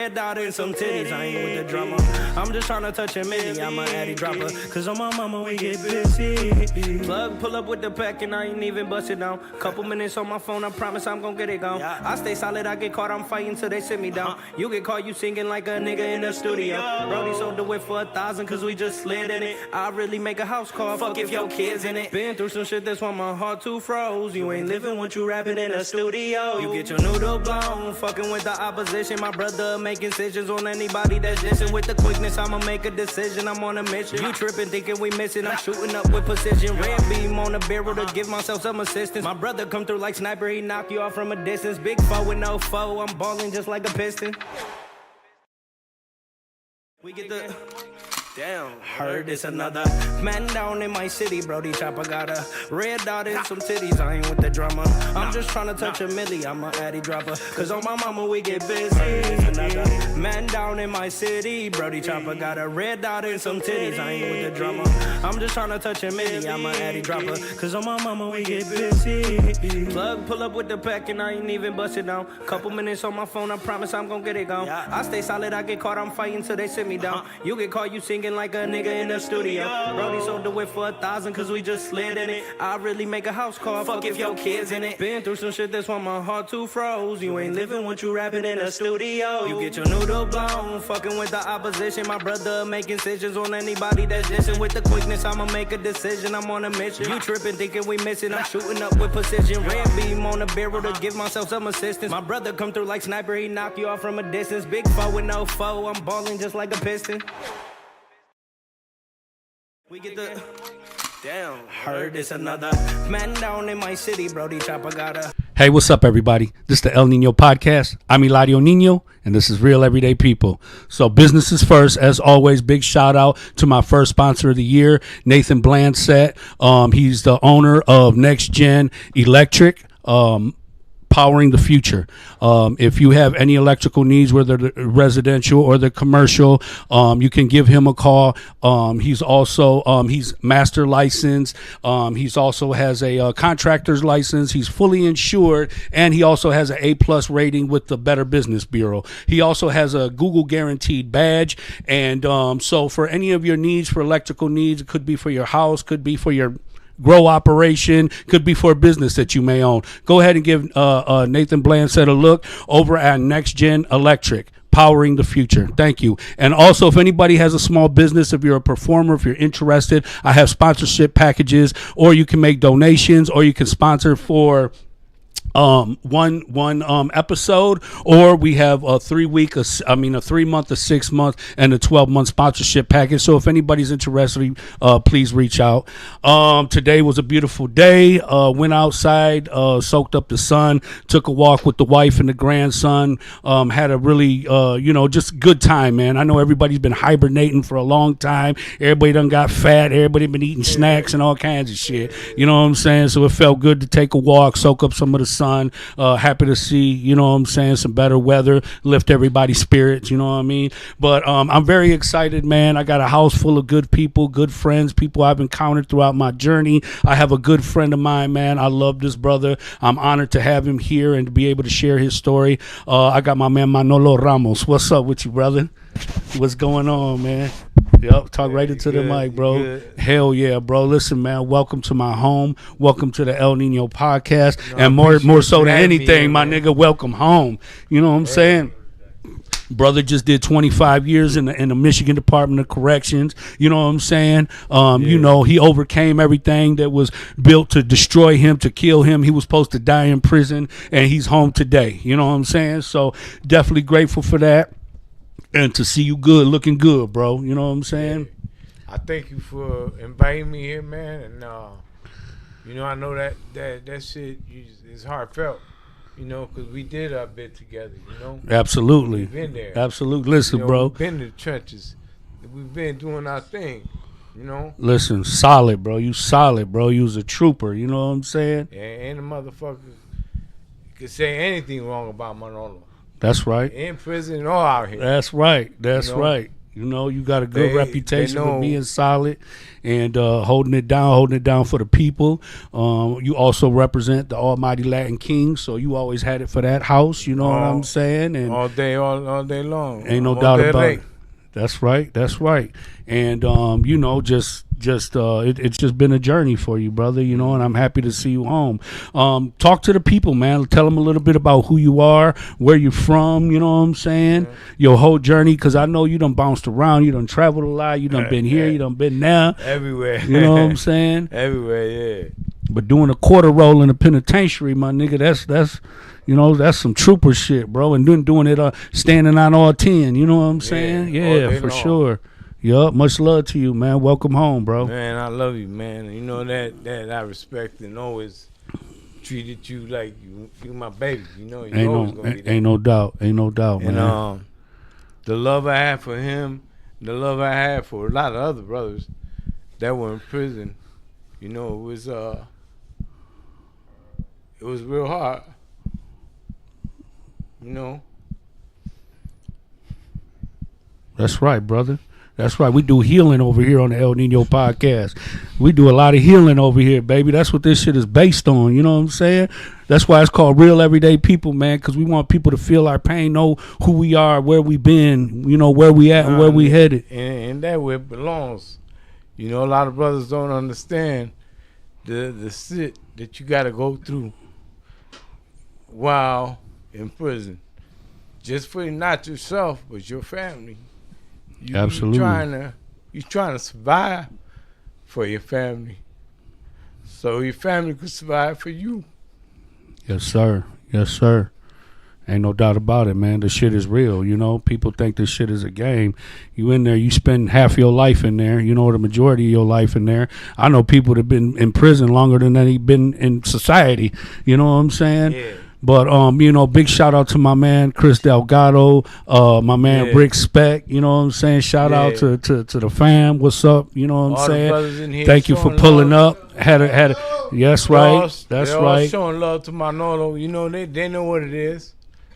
Head out in some titties, I ain't with the drama. I'm just tryna touch a milli, I'm a addy dropper. Cause on my mama, we get busy. Plug, pull up with the pack, and I ain't even bust it down. Couple minutes on my phone, I promise I'm gon' get it gone. I stay solid, I get caught, I'm fighting till they sit me down. You get caught, you singing like a nigga in the studio. Brody sold the whip for 1,000, cause we just slid in it. I really make a house call, fuck if your kids in it. Been through some shit that's why my heart too froze. You ain't living what you rapping in the studio. You get your noodle blown, fucking with the opposition. My brother make incisions on anybody that's dissing. With the quickness, I'ma make a decision. I'm on a mission. You tripping, thinking we missing. I'm shooting up with precision. Red beam on the barrel to give myself some assistance. My brother come through like sniper, he knock you off from a distance. Big foe with no foe, I'm balling just like a piston. We get the... Damn, heard it's another man down in my city, Brody Chopper got a red dot in some titties, I ain't with the drama. I'm just tryna touch a milli, I'm a addy dropper. Cause on my mama we get busy. Another man down in my city, Brody Chopper got a red dot in some titties, I ain't with the drama. I'm just tryna touch a milli, I'm a addy dropper. Cause on my mama we get busy. Plug, pull up with the pack, and I ain't even bust it down. Couple minutes on my phone, I promise I'm gon' get it gone. I stay solid, I get caught, I'm fighting till they sit me down. You get caught, you singing like a nigga in the studio. Brody sold the whip for 1,000, cause we just slid in it. I really make a house call, fuck if your kids in it. Been through some shit that's why my heart too froze. You ain't living what you rapping in the studio. You get your noodle blown, fucking with the opposition. My brother make incisions on anybody that's dissing. With the quickness, I'ma make a decision. I'm on a mission. You tripping, thinking we missing. I'm shooting up with precision. Red beam on the barrel to give myself some assistance. My brother come through like sniper, he knock you off from a distance. Big foe with no foe, I'm balling just like a piston. We get the... Damn, heard it's another man down in my city, Brody Chopper got a... Hey, what's up, everybody? This is the El Nino Podcast. I'm Eladio Nino, and this is Real Everyday People. So business is first. As always, big shout out to my first sponsor of the year, Nathan Blandsett. He's the owner of Next Gen Electric. Powering the future. If you have any electrical needs, whether the residential or the commercial, you can give him a call. He's also he's master licensed. He's also has a contractor's license. He's fully insured, and he also has an A+ rating with the Better Business Bureau. He also has a Google guaranteed badge. And so for any of your needs, for electrical needs, it could be for your house, could be for your grow operation, could be for a business that you may own. Go ahead and give Nathan Blandsett a look over at Next Gen Electric, powering the future. Thank you. And also, if anybody has a small business, if you're a performer, if you're interested, I have sponsorship packages, or you can make donations, or you can sponsor for one episode, or we have a 3 month, a 6 month, and a 12-month sponsorship package. So if anybody's interested, please reach out. Today was a beautiful day. Went outside, soaked up the sun, took a walk with the wife and the grandson. Had a really just good time, man. I know everybody's been hibernating for a long time. Everybody done got fat. Everybody been eating snacks and all kinds of shit. You know what I'm saying? So it felt good to take a walk, soak up some of the sun. Happy to see, some better weather, lift everybody's spirits, you know what I mean? But I'm very excited, man. I got a house full of good people, good friends, people I've encountered throughout my journey. I have a good friend of mine, man. I love this brother. I'm honored to have him here and to be able to share his story. I got my man Manolo Ramos. What's up with you, brother? What's going on, man? Yep, talk right into the mic, bro. Good. Hell yeah, bro. Listen, man, welcome to my home. Welcome to the El Nino Podcast. And more so than anything, my nigga, welcome home. You know what I'm saying? Brother just did 25 years in the Michigan Department of Corrections. You know what I'm saying? He overcame everything that was built to destroy him, to kill him. He was supposed to die in prison, and he's home today. You know what I'm saying? So definitely grateful for that. And to see you good, looking good, bro. You know what I'm saying? I thank you for inviting me here, man. And, I know that shit is heartfelt, because we did our bit together, Absolutely. We've been there. Absolutely. Listen, bro. We've been in the trenches. We've been doing our thing, Listen, solid, bro. You solid, bro. You was a trooper. You know what I'm saying? And the motherfucker could say anything wrong about Manolo. That's right. In prison or out here. That's right. That's right. You know, you got a good They reputation for know. being solid and holding it down for the people. You also represent the Almighty Latin King, so you always had it for that house. You know what I'm saying? And All day long. ain't no All doubt day about late. it. That's right. That's right. And you know, it's just been a journey for you, brother. You know, and I'm happy to see you home. Talk to the people, man. Tell them a little bit about who you are, where you're from. You know what I'm saying? Your whole journey, because I know you done bounced around. You done traveled a lot. You done been here. You done been there. Everywhere. You know what I'm saying? Everywhere, yeah. But doing a quarter roll in a penitentiary, my nigga, that's you know, that's some trooper shit, bro. And then doing it standing on all 10, you know what I'm saying? all Yeah, day for long. sure. Yup, much love to you, man. Welcome home, bro. Man, I love you, man. You know that I respect and always treated you like you my baby. You know, you always gonna be there. Ain't no doubt, And man. the love I had for him, the love I had for a lot of other brothers that were in prison, you know, it was real hard. You know. That's right, brother. That's right. We do healing over here on the El Nino podcast. We do a lot of healing over here, baby. That's what this shit is based on. You know what I'm saying? That's why it's called Real Everyday People, man, because we want people to feel our pain, know who we are, where we been, you know, where we at and where we headed. And that where it belongs. You know, a lot of brothers don't understand the shit that you got to go through while in prison. Just for not yourself, but your family. Absolutely. You're trying to survive for your family, so your family could survive for you. Yes, sir. Yes, sir. Ain't no doubt about it, man. The shit is real. You know, people think this shit is a game. You in there, you spend half your life in there. You know, the majority of your life in there. I know people that have been in prison longer than they've been in society. You know what I'm saying? Yeah. But you know, big shout out to my man Chris Delgado, my man Rick Speck. You know what I'm saying? Shout out to the fam. What's up? You know what I'm All saying? the brothers in here Thank you for showing pulling love. up. Had a yes, right. That's they're all right. showing love to Manolo. You know, they know what it is.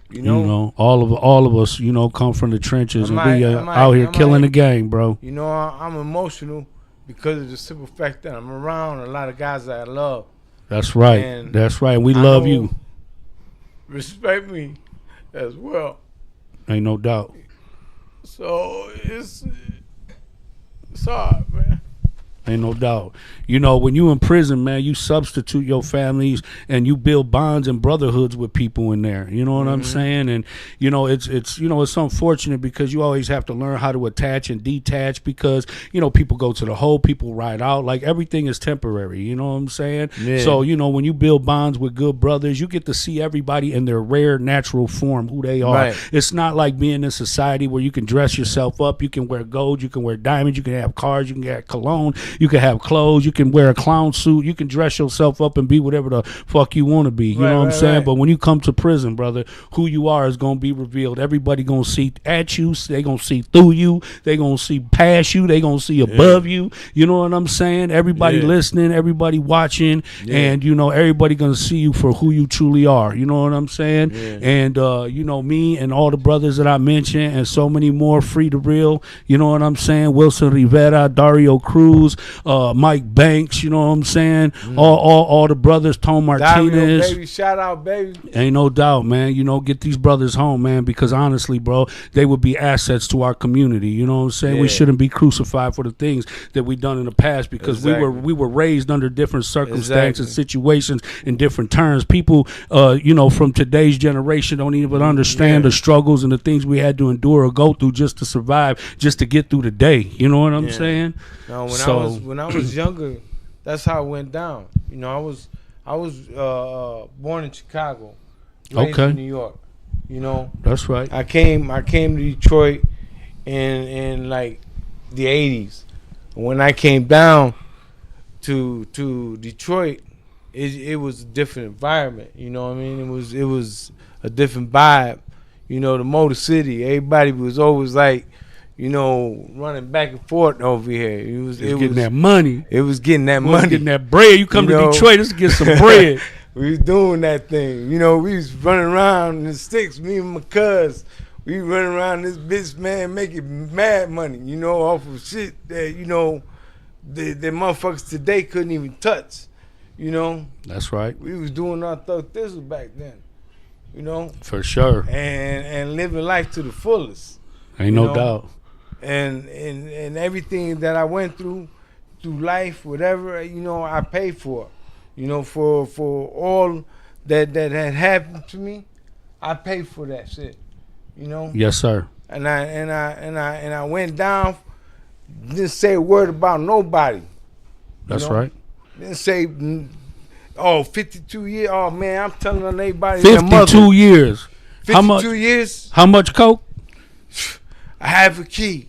You You know, know, all of us, you know, come from the trenches and we out here killing the game, bro. You know, I'm emotional because of the simple fact that I'm around a lot of guys that I love. That's right. And That's right. We I love know you. Respect me as well. Ain't no doubt. So it's hard, man. Ain't no doubt. You know, when you in prison, man, you substitute your families and you build bonds and brotherhoods with people in there. You know what I'm saying? And you know, it's unfortunate because you always have to learn how to attach and detach because, you know, people go to the hole, people ride out. Like everything is temporary, you know what I'm saying? Yeah. So, you know, when you build bonds with good brothers, you get to see everybody in their rare natural form, who they are. Right. It's not like being in society where you can dress yourself up, you can wear gold, you can wear diamonds, you can have cars, you can have cologne, you can have clothes, you can wear a clown suit, you can dress yourself up and be whatever the fuck you want to be. You know what I'm saying? Right. But when you come to prison, brother, who you are is going to be revealed. Everybody going to see at you, they going to see through you, they going to see past you, they going to see above you. You know what I'm saying? Everybody listening, everybody watching, and you know, everybody going to see you for who you truly are. You know what I'm saying? And you know, me and all the brothers that I mentioned and so many more, Free to Real, you know what I'm saying? Wilson Rivera, Dario Cruz, Mike Banks, you know what I'm saying? All the brothers, Tom Martinez. Dario, baby, shout out, baby. Ain't no doubt, man. You know, get these brothers home, man, because honestly, bro, they would be assets to our community. You know what I'm saying? We shouldn't be crucified for the things that we done in the past because we were raised under different circumstances, situations, in different terms. People, you know, from today's generation don't even understand the struggles and the things we had to endure or go through just to survive, just to get through the day. You know what I'm saying? No, when I was younger, that's how it went down. You know, I was born in Chicago, raised in New York. You know, that's right. I came to Detroit in like the '80s. When I came down to Detroit, it was a different environment. You know what I mean? It was a different vibe. You know, the Motor City, everybody was always like, you know, running back and forth over here. It was getting that money. It was getting that money. Getting that bread. You come to Detroit, let's get some bread. We was doing that thing. You know, we was running around in the sticks. Me and my cuz We running around this bitch, man, making mad money, you know, off of shit that, you know, the motherfuckers today couldn't even touch, you know. That's right. We was doing our thug thistle back then, you know. For sure. And living life to the fullest. Ain't no doubt. And everything that I went through life, whatever, you know, I paid for. You know, for all that had happened to me, I paid for that shit. You know? Yes, sir. And I went down, didn't say a word about nobody. That's right. Didn't say 52 years. Oh man, I'm telling on everybody. 52 years. 52 years. How much coke? I have a key.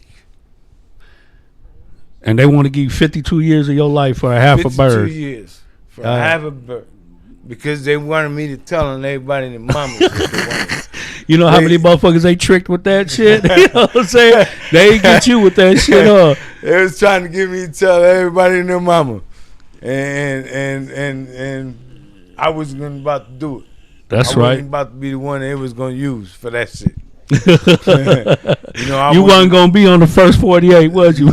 And they want to give you 52 years of your life for a half a bird. 52 years for a half a bird. Because they wanted me to tell on everybody and their mamas what they wanted. You know how many motherfuckers they tricked with that shit? You know what I'm saying? They ain't get you with that shit, huh? They was trying to get me to tell everybody and their mama. And I wasn't about to do it. That's I right. wasn't about to be the one they was going to use for that shit. You know, you wasn't going to be on the first 48, was you?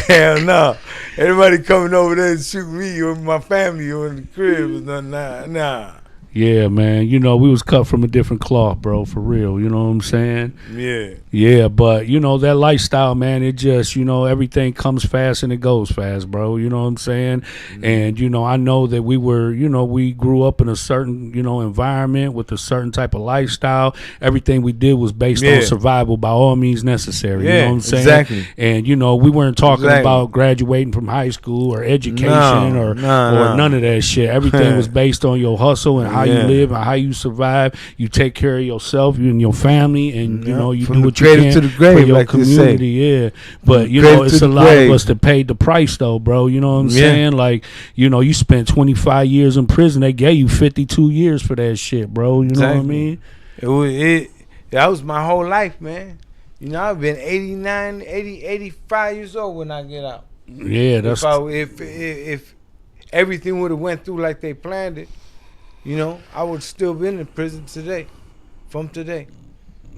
Hell no. Everybody coming over there and shooting me or my family or in the crib was nah. Yeah, man. You know, we was cut from a different cloth, bro, for real. You know what I'm saying? Yeah. Yeah, but, you know, that lifestyle, man, it just, you know, everything comes fast and it goes fast, bro. You know what I'm saying? Mm-hmm. And, you know, I know that we were, you know, we grew up in a certain, you know, environment with a certain type of lifestyle. Everything we did was based on survival by all means necessary. Yeah, you know what I'm saying? Exactly. And, you know, we weren't talking about graduating from high school or education or none of that shit. Everything was based on your hustle and how you live and how you survive. You take care of yourself, you and your family, and you know you do what you can to the grave, for your like community. Yeah, but you know it's a lot of us that paid the price, though, bro. You know what I'm saying? Like, you know, you spent 25 years in prison. They gave you 52 years for that shit, bro. You know what I mean? That was my whole life, man. You know, I've been 85 years old when I get out. Yeah, that's if everything would have went through like they planned it, you know, I would still be in prison today.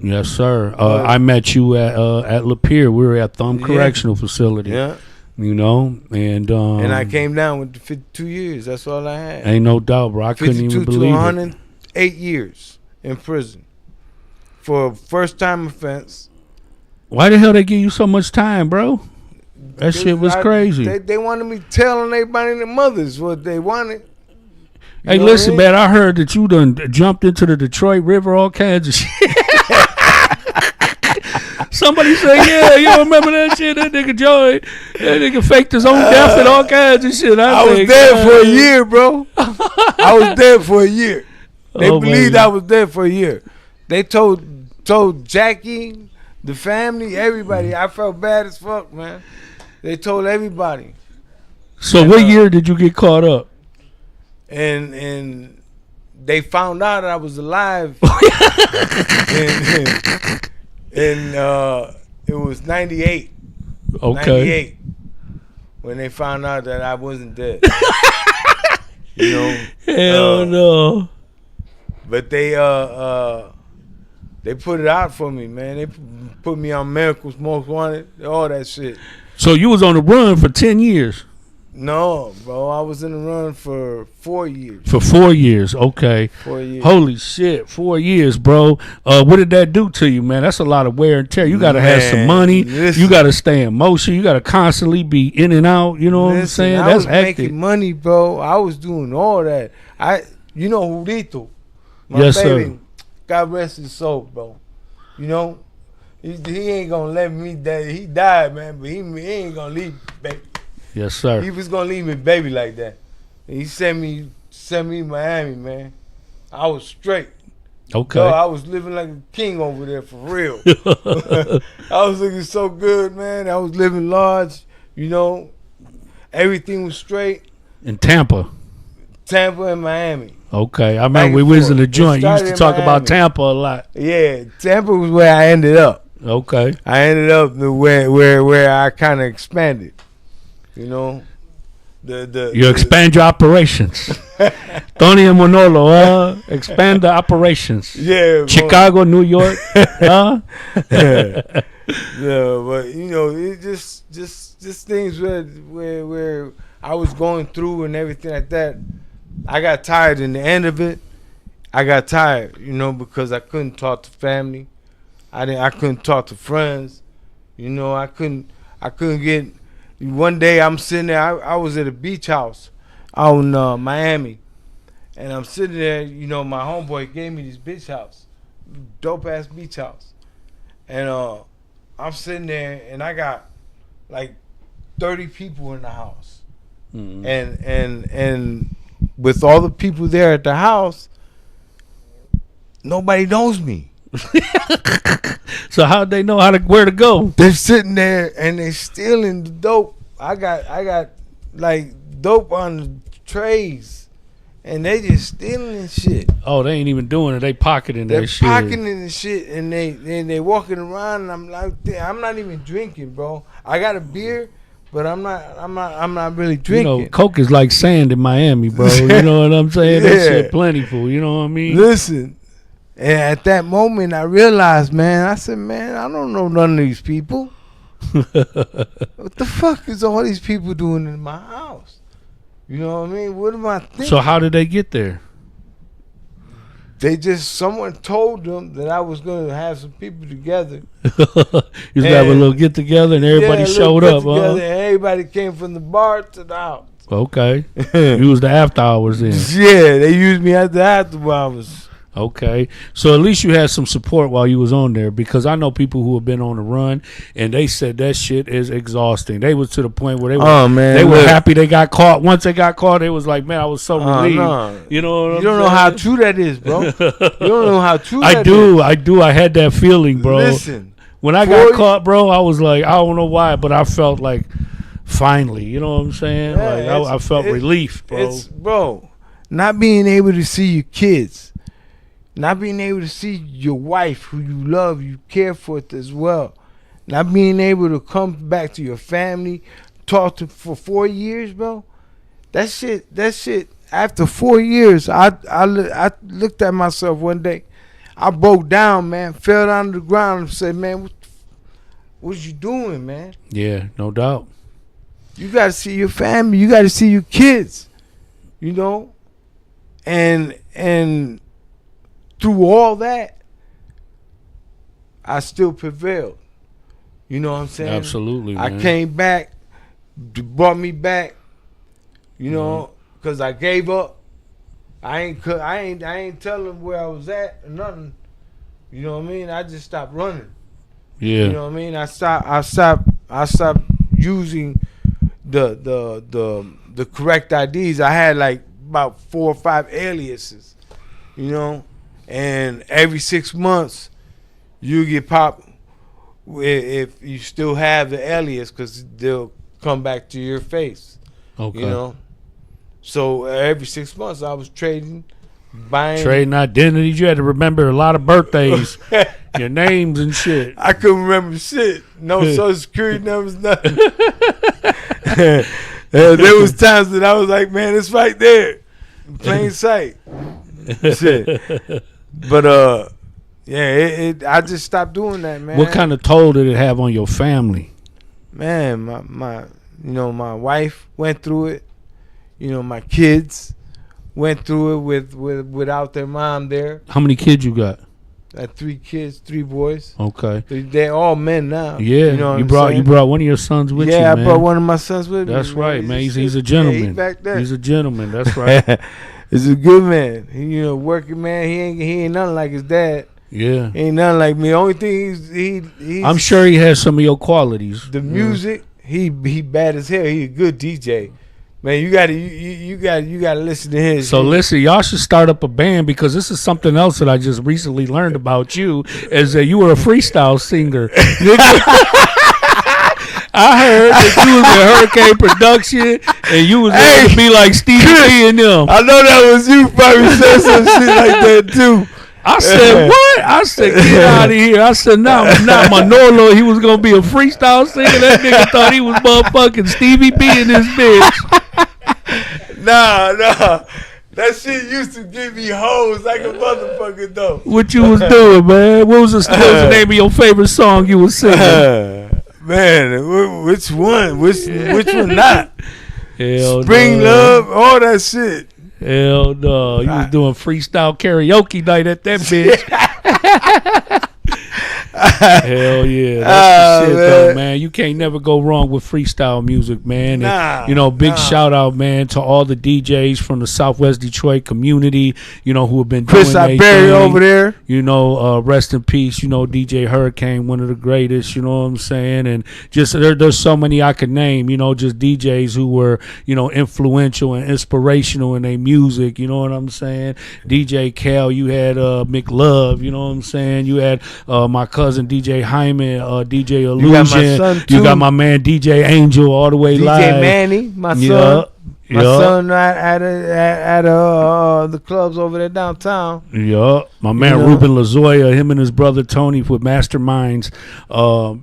Yes, sir. I met you at Lapeer. We were at Thumb Correctional Facility. Yeah. You know, and I came down with the 52 years. That's all I had. Ain't no doubt, bro. I couldn't even believe 108 years in prison for a first time offense. Why the hell they give you so much time, bro? That shit was crazy. They wanted me telling everybody and their mothers what they wanted. Hey, listen, man, I heard that you done jumped into the Detroit River, all kinds of shit. Somebody say, yeah, you remember that shit? That nigga Joey, that nigga faked his own death and all kinds of shit. I was there for a year, bro. I was there for a year. They believed I was there for a year. They told Jackie, the family, everybody. I felt bad as fuck, man. They told everybody. So what year did you get caught up? And they found out that I was alive. and it was 98. Okay. 98 when they found out that I wasn't dead. You know. Hell no. But they put it out for me, man. They put me on Miracles Most Wanted, all that shit. So you was on the run for 10 years? No, bro. I was in the run for 4 years. For 4 years, okay. 4 years. Holy shit, 4 years, bro. What did that do to you, man? That's a lot of wear and tear. You got to have some money. Listen, you got to stay in motion. You got to constantly be in and out. You know what I'm saying? That's hectic. I was making money, bro. I was doing all that. You know Julito. Yes, baby, sir. God rest his soul, bro. You know, he ain't going to let me die. He died, man, but he ain't going to leave me, baby. Yes, sir. He was gonna leave me baby like that. He sent me to Miami, man. I was straight. Okay. So I was living like a king over there for real. I was looking so good, man. I was living large, you know. Everything was straight. In Tampa and Miami. Okay. I remember we was in the joint. You used to talk about Tampa a lot. Yeah, Tampa was where I ended up. Okay. I ended up where I kind of expanded. You know, You expand your operations. Tony and Manolo, expand the operations. Yeah, Chicago, New York, yeah, but you know, it just things where I was going through and everything like that. I got tired in the end of it. I got tired, you know, because I couldn't talk to family. I couldn't talk to friends. You know, I couldn't get. One day I'm sitting there. I was at a beach house out in Miami, and I'm sitting there. You know, my homeboy gave me this beach house, dope ass beach house, and I'm sitting there, and I got like 30 people in the house, and with all the people there at the house, nobody knows me. So how'd they know where to go? They're sitting there and they stealing the dope. I got like dope on the trays, and they just stealing and shit. Oh, they ain't even doing it. They pocketing that shit. They're pocketing the shit, and they walking around. And I'm like, I'm not even drinking, bro. I got a beer, but I'm not really drinking. You know, Coke is like sand in Miami, bro. You know what I'm saying? Yeah. That shit plentiful. You know what I mean? Listen. And at that moment, I realized, man, I said, man, I don't know none of these people. What the fuck is all these people doing in my house? You know what I mean? What am I thinking? So how did they get there? Someone told them that I was going to have some people together. You just have a little get together and everybody showed up, huh? And everybody came from the bar to the house. Okay. You was the after hours then. Yeah, they used me at the after hours. Okay, so at least you had some support while you was on there, because I know people who have been on the run and they said that shit is exhausting. They was to the point where they were happy they got caught. Once they got caught, it was like, man, I was so relieved. No. You know what you don't know how true that is, bro. You don't know how true I do. I had that feeling, bro. Listen, when I got caught, bro, I was like, I don't know why, but I felt like finally, you know what I'm saying? Yeah, like I felt relief, bro. Bro, not being able to see your kids. Not being able to see your wife, who you love, you care for it as well. Not being able to come back to your family, talk to for 4 years, bro. That shit. After 4 years, I looked at myself one day. I broke down, man. Fell down to the ground and said, man, what you doing, man? Yeah, no doubt. You got to see your family. You got to see your kids. You know, and through all that, I still prevailed. You know what I'm saying? Absolutely, man. I came back, brought me back. You know, because I gave up. I ain't telling them where I was at or nothing. You know what I mean? I just stopped running. Yeah. You know what I mean? I stopped using the correct IDs. I had like about 4 or 5 aliases. You know? And every 6 months, you get popped if you still have the alias, because they'll come back to your face. Okay. You know? So every 6 months, I was trading identities. You had to remember a lot of birthdays, your names and shit. I couldn't remember shit. No social security numbers, nothing. There was times that I was like, man, it's right there, in plain sight. Shit. But yeah, I just stopped doing that, man. What kind of toll did it have on your family? Man, my wife went through it. You know, my kids went through it without their mom there. How many kids you got? I had 3 kids, 3 boys. Okay. They're all men now. Yeah. You know you brought one of your sons with you, man. Yeah, I brought one of my sons with me. That's right, man. He's a gentleman. Yeah, he's back there. He's a gentleman. That's right. He's a good man. He, working man. He ain't nothing like his dad. Yeah. He ain't nothing like me. The only thing he's I'm sure he has some of your qualities. The music, he bad as hell. He a good DJ. Man, you gotta listen to his. So listen, y'all should start up a band, because this is something else that I just recently learned about you, is that you were a freestyle singer. I heard that you was in Hurricane Production and you was able to be like Stevie B and them. I know that was you. Probably said some shit like that too. I said, what? I said, get out of here. I said, not Manolo. He was going to be a freestyle singer. That nigga thought he was motherfucking Stevie B in this bitch. Nah. That shit used to give me hoes like a motherfucker though. What you was doing, man? What was the name of your favorite song you was singing? Man, which one? Which one not? Hell Spring no. Love, all that shit. Hell no. You was doing freestyle karaoke night at that bitch. Hell yeah. That's the shit, though, man. You can't never go wrong with freestyle music, man. And, big shout out, man, to all the DJs from the Southwest Detroit community, who have been Chris doing Iberia over there. Rest in peace, DJ Hurricane, one of the greatest, you know what I'm saying? And just there's so many I could name, just DJs who were, influential and inspirational in their music, you know what I'm saying? DJ Cal, you had McLove, you know what I'm saying? You had my cousin DJ Hyman, DJ Illusion. You got my son too. You got my man DJ Angel all the way DJ live. DJ Manny, my son. My son at the clubs over there downtown. Yeah, my man Ruben Lazoya, him and his brother Tony with Masterminds.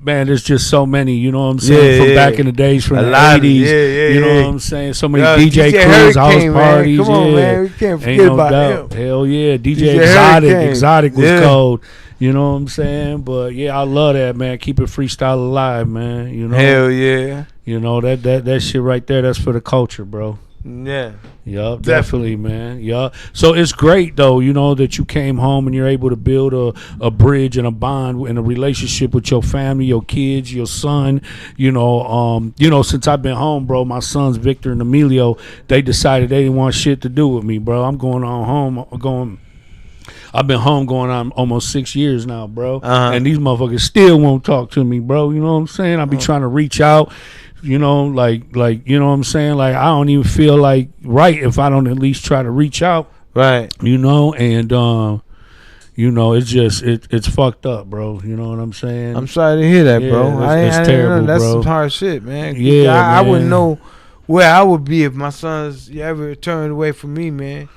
Man, there's just so many. You know what I'm saying? From back in the days, from the 80s. You know what I'm saying? So many DJ crews, house parties. Come on, man, we can't forget about him. Hell yeah, DJ Exotic was cold. You know what I'm saying? But yeah, I love that, man. Keep it freestyle alive, man. Hell yeah. That shit right there, that's for the culture, bro. Yeah. Yup, definitely, man. Yup. So it's great though, that you came home and you're able to build a bridge and a bond and a relationship with your family, your kids, your son. Since I've been home, bro, my sons Victor and Emilio, they decided they didn't want shit to do with me, bro. I'm going on home. I've been home going on almost 6 years now, bro. And these motherfuckers still won't talk to me, bro. You know what I'm saying? I be trying to reach out, you know what I'm saying? Like, I don't even feel like right if I don't at least try to reach out. Right. And it's just it's fucked up, bro. You know what I'm saying? I'm sorry to hear that, bro. It's terrible, that's bro. some hard shit, man. Yeah, I wouldn't know where I would be if my sons ever turned away from me, man.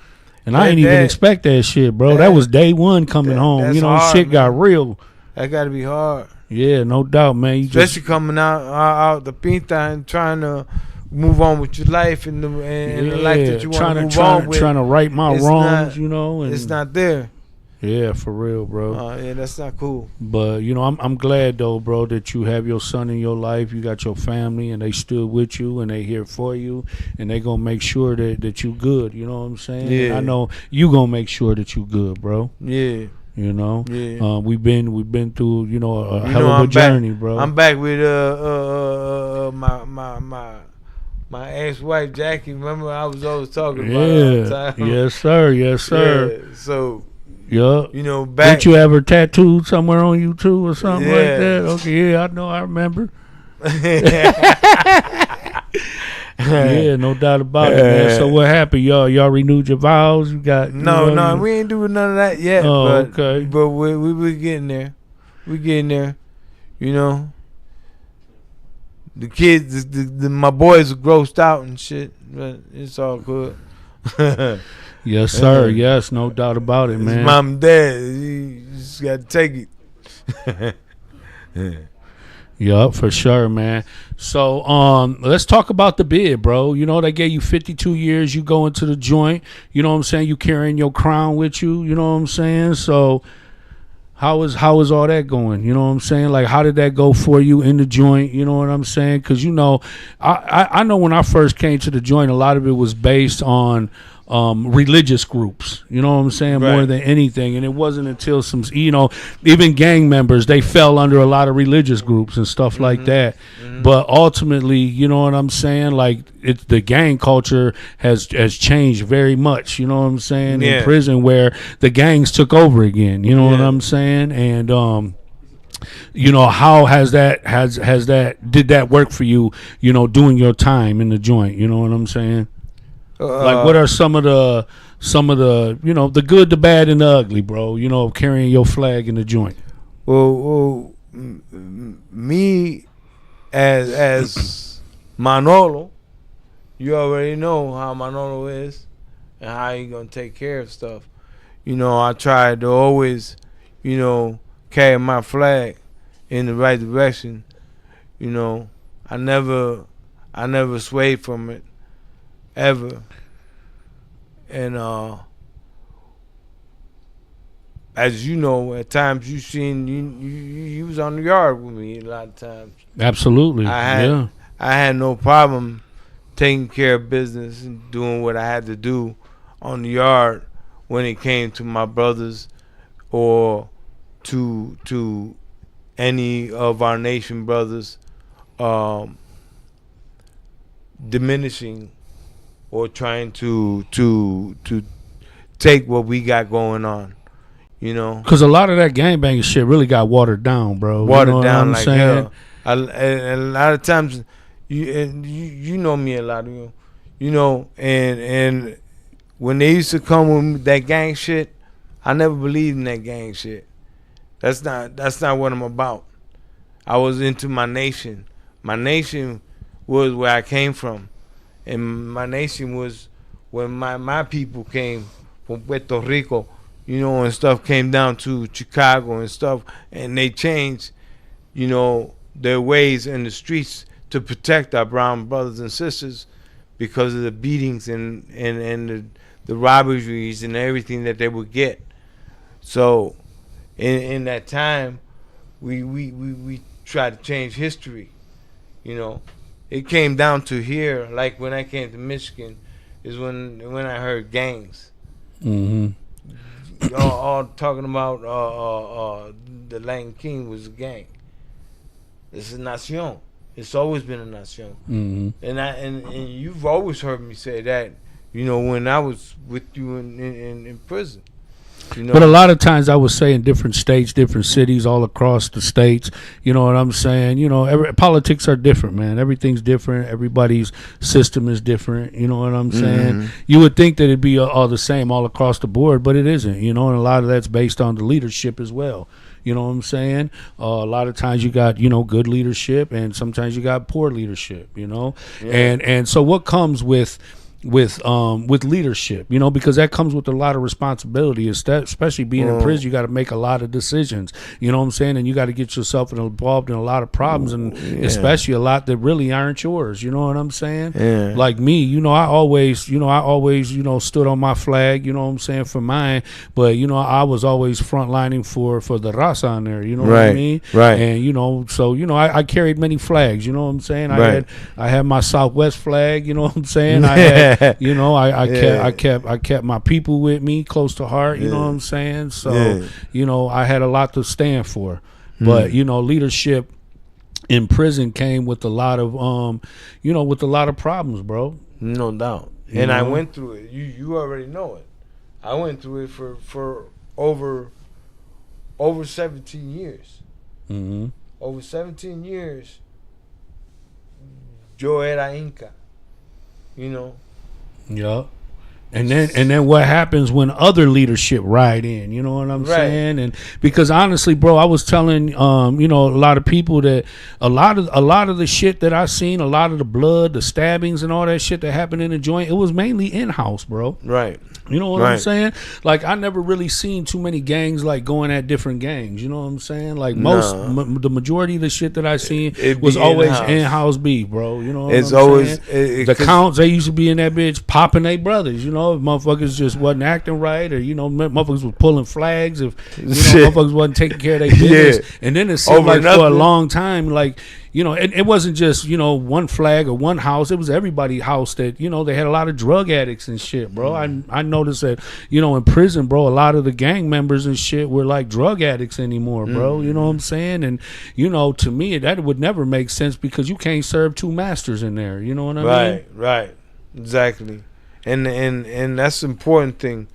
And I didn't even expect that shit, bro. That was day one coming home. Hard, shit got real. That got to be hard. Yeah, no doubt, man. Especially coming out the pinta and trying to move on with your life and the life that you want to move on with. Trying to right my wrongs, and it's not there. Yeah, for real, bro. Yeah, that's not cool. But I'm glad though, bro, that you have your son in your life. You got your family, and they stood with you, and they here for you, and they gonna make sure that you good. You know what I'm saying? Yeah. And I know you gonna make sure that you good, bro. Yeah. Yeah. We've been through a hell of a journey, bro. I'm back with my ex-wife Jackie. Remember, I was always talking about her all the time. Yes, sir. Yeah. So. Yeah. Back. Did you ever tattooed somewhere on you too or something like that? Okay, yeah, I know, I remember. Yeah, no doubt about it, man. So what happened? Y'all renewed your vows? You got No, we ain't doing none of that yet. Oh, but, okay. But we getting there. We getting there. The kids, my boys are grossed out and shit, but it's all good. Yes, sir. Yes, no doubt about it, man. Mom and dad, you just got to take it. Yup, for sure, man. So, let's talk about the bid, bro. They gave you 52 years. You go into the joint. You know what I'm saying? You carrying your crown with you. You know what I'm saying? So, how is all that going? You know what I'm saying? Like, how did that go for you in the joint? You know what I'm saying? Because I know when I first came to the joint, a lot of it was based on religious groups, you know what I'm saying, right. More than anything. And it wasn't until some, even gang members, they fell under a lot of religious groups and stuff like that. Mm-hmm. But ultimately, you know what I'm saying, like the gang culture has changed very much, you know what I'm saying, in prison, where the gangs took over again, you know what I'm saying. And how has that did that work for you, doing your time in the joint, you know what I'm saying? Like, what are some of the the good, the bad, and the ugly, bro? Of carrying your flag in the joint. Well, me as Manolo, you already know how Manolo is and how he gonna take care of stuff. I try to always, carry my flag in the right direction. I never swayed from it. Ever. and as you know, at times you was on the yard with me a lot of times. Absolutely. I had no problem taking care of business and doing what I had to do on the yard when it came to my brothers or to any of our nation brothers diminishing or trying to take what we got going on, you know. Because a lot of that gangbanging shit really got watered down, bro. Watered down like hell. And a lot of times, you know me a lot, you know, and when they used to come with that gang shit, I never believed in that gang shit. That's not what I'm about. I was into my nation. My nation was where I came from, and my nation was when my people came from Puerto Rico, you know, and stuff came down to Chicago and stuff, and they changed, you know, their ways in the streets to protect our brown brothers and sisters because of the beatings and the robberies and everything that they would get. So in that time, we tried to change history, you know. It came down to here, like when I came to Michigan, is when I heard gangs. Mm-hmm. all talking about the Latin King was a gang. It's a nación. It's always been a nación. Mm-hmm. And you've always heard me say that, you know, when I was with you in prison. You know? But a lot of times I would say in different states, different cities, all across the states, you know what I'm saying? You know, politics are different, man. Everything's different. Everybody's system is different. You know what I'm saying? Mm-hmm. You would think that it'd be all the same all across the board, but it isn't, you know, and a lot of that's based on the leadership as well. You know what I'm saying? A lot of times you got, you know, good leadership, and sometimes you got poor leadership, you know? Yeah. And so what comes with leadership, you know, because that comes with a lot of responsibility, especially being in prison. You got to make a lot of decisions, you know what I'm saying, and you got to get yourself involved in a lot of problems, and especially a lot that really aren't yours, you know what I'm saying? Like me, you know, I always stood on my flag, you know what I'm saying, for mine, but you know, I was always frontlining for the raza on there, you know what I mean? Right. And you know, so you know, I carried many flags, you know what I'm saying? I had my Southwest flag, you know what I'm saying? I had you know, I kept my people with me close to heart, you know what I'm saying? So, you know, I had a lot to stand for. But, you know, leadership in prison came with a lot of you know, with a lot of problems, bro. No doubt. And I went through it. You already know it. I went through it for over 17 years. Mm-hmm. Over 17 years, yo era Inca. You know. Yeah. And then what happens when other leadership ride in, you know what I'm saying? And because honestly, bro, I was telling you know, a lot of people that a lot of the shit that I seen, a lot of the blood, the stabbings and all that shit that happened in the joint, it was mainly in-house, bro. Right. You know what I'm saying? Like, I never really seen too many gangs like going at different gangs. You know what I'm saying? Like the majority of the shit that I seen was always in-house beef, bro. You know what I'm saying? The counts, they used to be in that bitch popping their brothers. You know, if motherfuckers just wasn't acting right, or you know, motherfuckers was pulling flags, if you know, motherfuckers wasn't taking care of their business. And then it seemed like for a long time, like, you know, it wasn't just, you know, one flag or one house. It was everybody's house that, you know, they had a lot of drug addicts and shit, bro. I noticed that, you know, in prison, bro, a lot of the gang members and shit were like drug addicts anymore, bro. You know what I'm saying? And, you know, to me, that would never make sense because you can't serve two masters in there. You know what I mean? Right. Exactly. And that's the important thing.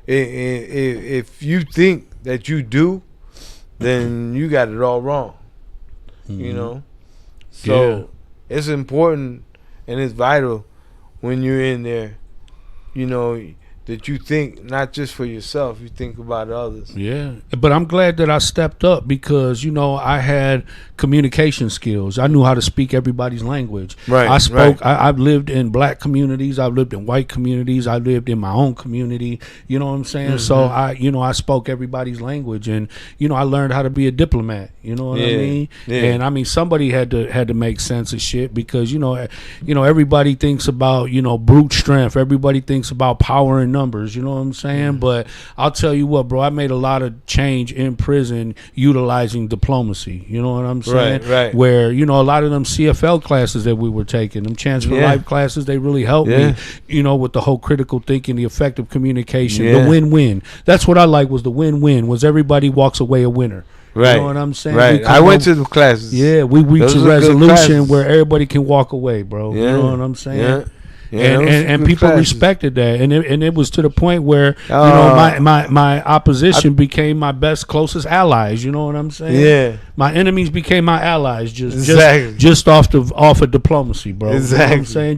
If you think that you do, then you got it all wrong. You know? So it's important and it's vital when you're in there, you know, that you think not just for yourself, you think about others. Yeah, but I'm glad that I stepped up because, you know, I had communication skills. I knew how to speak everybody's language. Right. I spoke. I've lived in black communities. I've lived in white communities. I lived in my own community. You know what I'm saying? So I spoke everybody's language, and you know, I learned how to be a diplomat. You know what I mean? Yeah. And I mean, somebody had to make sense of shit because you know, everybody thinks about, you know, brute strength. Everybody thinks about power and numbers, you know what I'm saying? But I'll tell you what, bro, I made a lot of change in prison utilizing diplomacy, you know what I'm saying? Right. Where, you know, a lot of them CFL classes that we were taking, them Chance for Life classes, they really helped me, you know, with the whole critical thinking, the effective communication, the win-win. That's what I like, was the win-win, was everybody walks away a winner. Right. You know what I'm saying? Right. I went to the classes. Yeah, we reached a resolution where everybody can walk away, bro. You know what I'm saying? Yeah. And people respected that, and it was to the point where you know my opposition became my best closest allies. You know what I'm saying? Yeah. My enemies became my allies just off of diplomacy, bro. Exactly. You know what I'm saying?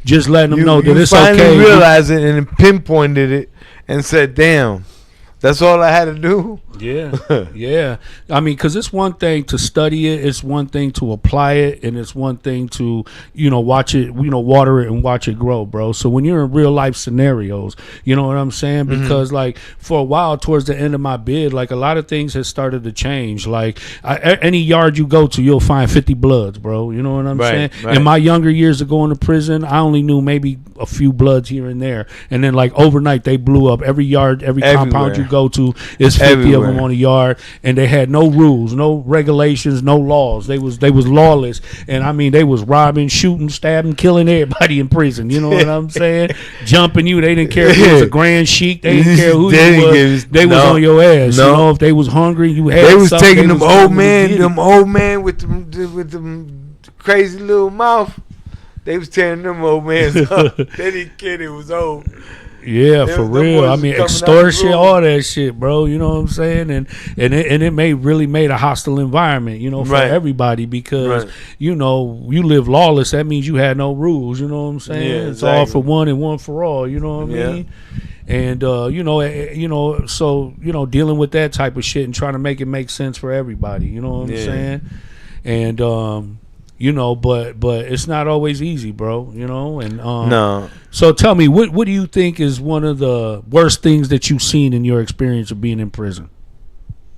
Just letting them know that it's finally okay. Realized it and pinpointed it and said, "Damn, that's all I had to do." Yeah, yeah. I mean, because it's one thing to study it, it's one thing to apply it, and it's one thing to, you know, watch it, you know, water it and watch it grow, bro. So when you're in real life scenarios, you know what I'm saying? Because like for a while towards the end of my bid, like a lot of things has started to change. Like any yard you go to, you'll find 50 bloods, bro. You know what I'm saying? Right. In my younger years of going to prison, I only knew maybe a few bloods here and there, and then like overnight they blew up. Every yard, every compound you go to is 50 of them on a yard, and they had no rules, no regulations, no laws. They was lawless, and I mean they was robbing, shooting, stabbing, killing everybody in prison. You know what I'm saying? Jumping you. They didn't care if it was a grand sheik. They didn't care who you was. They was on your ass. No. You know, if they was hungry, you had. They was taking them old man with them crazy little mouth. They was tearing them old mans up. They didn't care it was old. Yeah, for real. I mean, extortion, all that shit, bro. You know what I'm saying? And it really made a hostile environment, you know, for everybody, because you know, you live lawless. That means you had no rules. You know what I'm saying? Yeah, it's all for one and one for all. You know what I mean? And you know, so you know, dealing with that type of shit and trying to make it make sense for everybody. You know what I'm saying? And you know, but it's not always easy, bro. You know, and no. So tell me, what do you think is one of the worst things that you've seen in your experience of being in prison?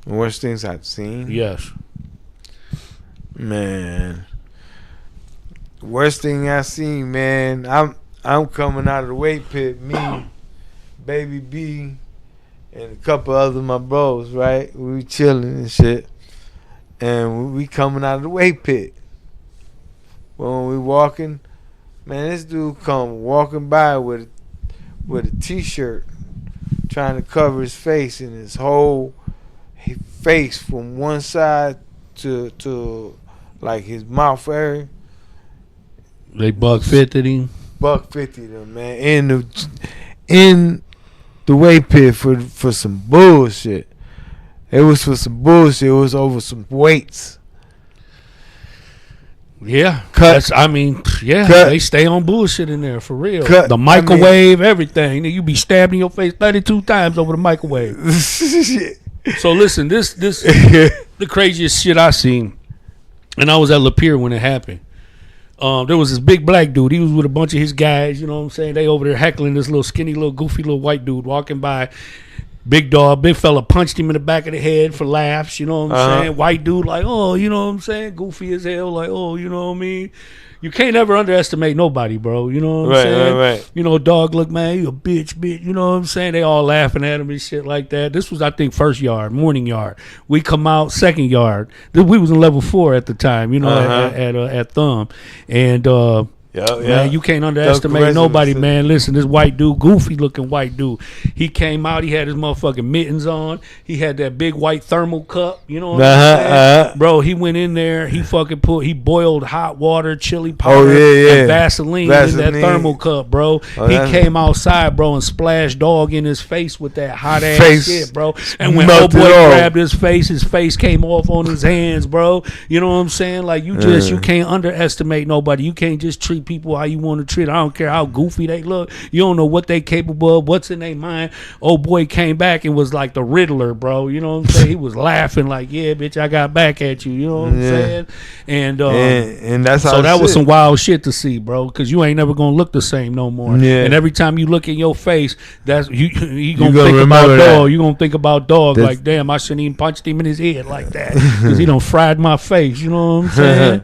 The worst things I've seen? Yes. Man, worst thing I've seen, man. I'm coming out of the weight pit. Me, Baby B, and a couple other my bros. Right, we chilling and shit, and we coming out of the weight pit. When we walking, man, this dude come walking by with a t-shirt, trying to cover his face, and his whole face from one side to like his mouth area. They $150 him. $150 them, man, in the weight pit for some bullshit. It was for some bullshit. It was over some weights. Yeah, cut. They stay on bullshit in there for real. The microwave, everything. You be stabbed in your face 32 times over the microwave. So listen, this the craziest shit I seen, and I was at Lapeer when it happened. There was this big black dude. He was with a bunch of his guys. You know what I'm saying? They over there heckling this little skinny, little goofy, little white dude walking by. Big dog, big fella punched him in the back of the head for laughs, you know what I'm saying? White dude like, oh, you know what I'm saying? Goofy as hell, like, oh, you know what I mean? You can't ever underestimate nobody, bro. You know what I'm saying? Right. You know, dog, look, man, you a bitch. You know what I'm saying? They all laughing at him and shit like that. This was, I think, first yard, morning yard. We come out second yard. We was in level 4 at the time, you know, at Thumb. And man, you can't underestimate nobody, man. Listen, this white dude, goofy looking white dude, he came out, he had his motherfucking mittens on, he had that big white thermal cup, you know what I'm saying? Bro, he went in there, he boiled hot water, chili powder, and Vaseline in that thermal cup, bro. He came outside, bro, and splashed dog in his face with that hot ass shit, bro. And when old boy grabbed his face came off on his hands, bro. You know what I'm saying? Like, you can't underestimate nobody. You can't just treat people how you want to treat. I don't care how goofy they look. You don't know what they capable of, what's in their mind. Old boy came back and was like the Riddler, bro. You know what I'm saying? He was laughing like, yeah, bitch, I got back at you. You know what I'm saying? And that's how. So that was some wild shit to see, bro, because you ain't never gonna look the same no more. Yeah. And every time you look in your face, that's you gonna think about dog. You gonna think about dog. Like, damn, I shouldn't even punched him in his head like that because he done fried my face. You know what I'm saying?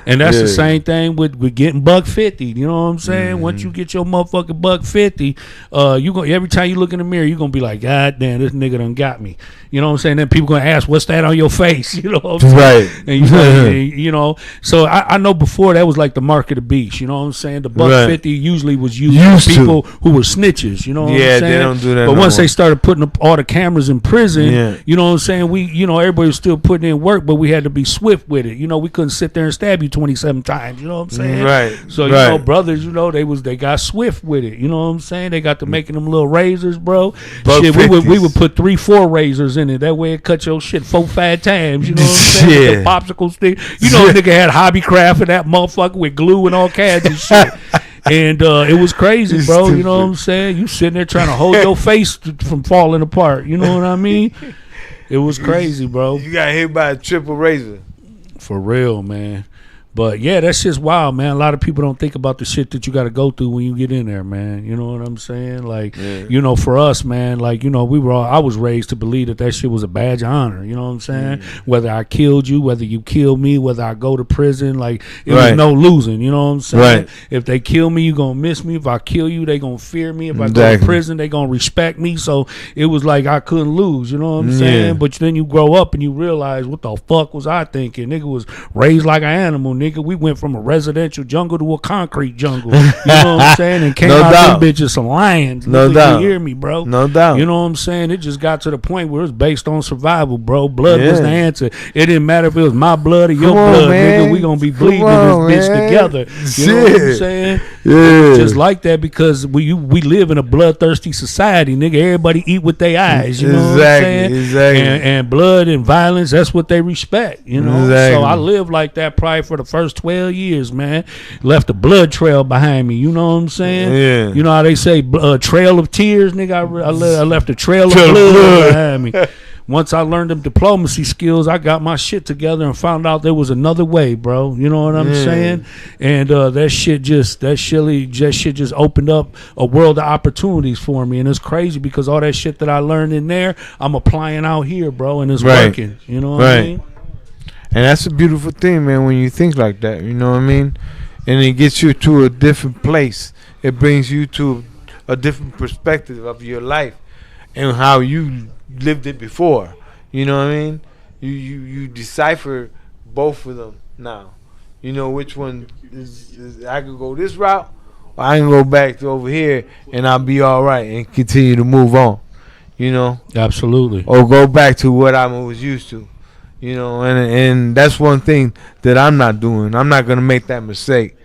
And that's the same thing with getting $150. You know what I'm saying? Once you get your motherfucking $150, you gonna every time you look in the mirror, you gonna be like, God damn, this nigga done got me. You know what I'm saying? Then people gonna ask, what's that on your face? You know what I'm saying? Right. And you know, so I know before that was like the mark of the beast. You know what I'm saying? The $150 usually was used for people who were snitches. You know what I'm saying? They don't do that. But no once more. they started putting up all the cameras in prison, you know what I'm saying? Everybody was still putting in work, but we had to be swift with it. You know, we couldn't sit there and stab you 27 times. You know what I'm saying? Right. So you know, brothers, you know, they got swift with it. You know what I'm saying? They got to making them little razors, bro. Shit, we would put 3-4 razors in it. That way it cut your shit 4-5 times. You know what I'm saying? With the popsicle stick. You know, a nigga had hobbycraft and that motherfucker with glue and all kinds of shit. And it was crazy, bro. You know what I'm saying? You sitting there trying to hold your face from falling apart. You know what I mean? It was crazy, bro. You got hit by a triple razor. For real, man. But yeah, that's just wild, man. A lot of people don't think about the shit that you got to go through when you get in there, man. You know what I'm saying? Like, you know, for us, man, like, you know, I was raised to believe that shit was a badge of honor. You know what I'm saying? Whether I killed you, whether you kill me, whether I go to prison, like, it was no losing. You know what I'm saying? Right. If they kill me, you gonna miss me. If I kill you, they gonna fear me. If I go to prison, they gonna respect me. So it was like I couldn't lose. You know what I'm saying? But then you grow up and you realize, what the fuck was I thinking? Nigga was raised like an animal, nigga. We went from a residential jungle to a concrete jungle. You know what I'm saying? And came out them bitches some lions. No doubt. You hear me, bro? No doubt. You know what I'm saying? It just got to the point where it's based on survival, bro. Blood was the answer. It didn't matter if it was my blood or your blood, nigga. We gonna be bleeding this bitch together. You know what I'm saying? Yeah. Just like that, because we live in a bloodthirsty society, nigga. Everybody eat with their eyes. You know what I'm saying? Exactly. And blood and violence, that's what they respect. You know. So I lived like that probably for the first 12 years, man. Left a blood trail behind me. You know what I'm saying? Yeah. You know how they say trail of tears, nigga. I left a trail of blood behind me. Once I learned them diplomacy skills, I got my shit together and found out there was another way, bro. You know what I'm saying? And that shit just opened up a world of opportunities for me. And it's crazy because all that shit that I learned in there, I'm applying out here, bro, and it's working. You know what I mean? And that's a beautiful thing, man, when you think like that. You know what I mean? And it gets you to a different place. It brings you to a different perspective of your life and how you lived it before. You know what I mean? You decipher both of them now. You know which one is I could go this route, or I can go back to over here and I'll be all right and continue to move on. You know? Absolutely. Or go back to what I was used to. You know, and that's one thing that I'm not doing. I'm not gonna make that mistake.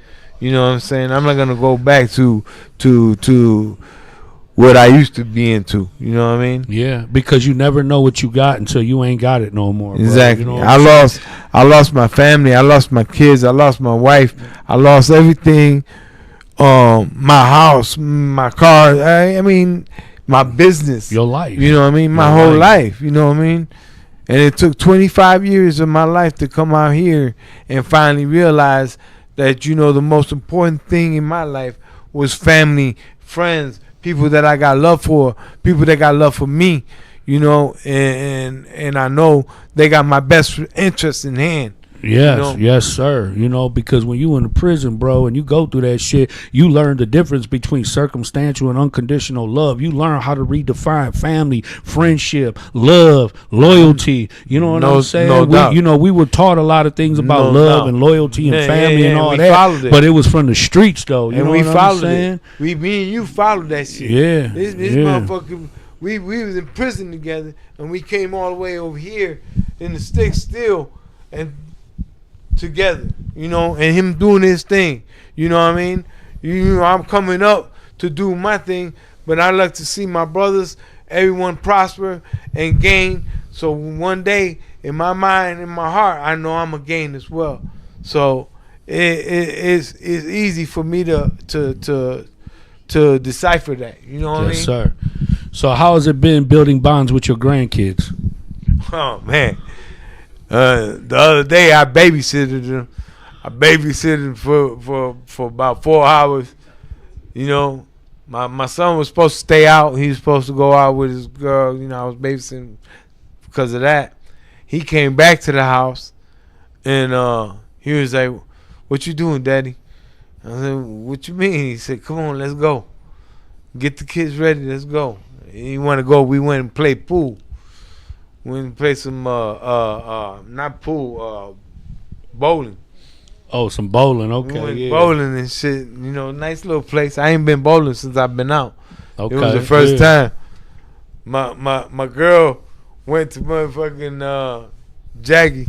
You know what I'm saying? I'm not gonna go back to what I used to be into. You know what I mean? Yeah, because you never know what you got until you ain't got it no more. Exactly. Bro. You know I lost my family. I lost my kids. I lost my wife. I lost everything. My house, my car. I mean, my business. Your life. You know what I mean? My whole life. You know what I mean? And it took 25 years of my life to come out here and finally realize that, you know, the most important thing in my life was family, friends, people that I got love for, people that got love for me, you know, and I know they got my best interest in hand. Yes, you know? Yes, sir. You know, because when you in the prison, bro, and you go through that shit, you learn the difference between circumstantial and unconditional love. You learn how to redefine family, friendship, love, loyalty. You know what I'm saying? No doubt. We were taught a lot of things about love and loyalty and family and all that, but it was from the streets, though. You know we what followed I'm saying? it. Me and you followed that shit. Yeah. This motherfucker. We was in prison together, and we came all the way over here in the sticks still, and together, you know, and him doing his thing. You know what I mean? You know, I'm coming up to do my thing, but I like to see my brothers, everyone prosper and gain. So one day, in my mind, in my heart, I know I'm gonna gain as well. So it's easy for me to decipher that. You know what I mean? Yes, sir. So how has it been building bonds with your grandkids? Oh man. The other day I babysitted them. I babysitted for about 4 hours. You know, my son was supposed to stay out. He was supposed to go out with his girl. You know, I was babysitting because of that. He came back to the house, and he was like, "What you doing, Daddy?" I said, "What you mean?" He said, "Come on, let's go. Get the kids ready. Let's go." You want to go? We went and played pool. We went and played some not pool, bowling. Oh, some bowling. Okay, We went yeah. bowling and shit. Nice little place. I ain't been bowling since I've been out. Okay, It was the first time. My girl went to motherfucking Jackie.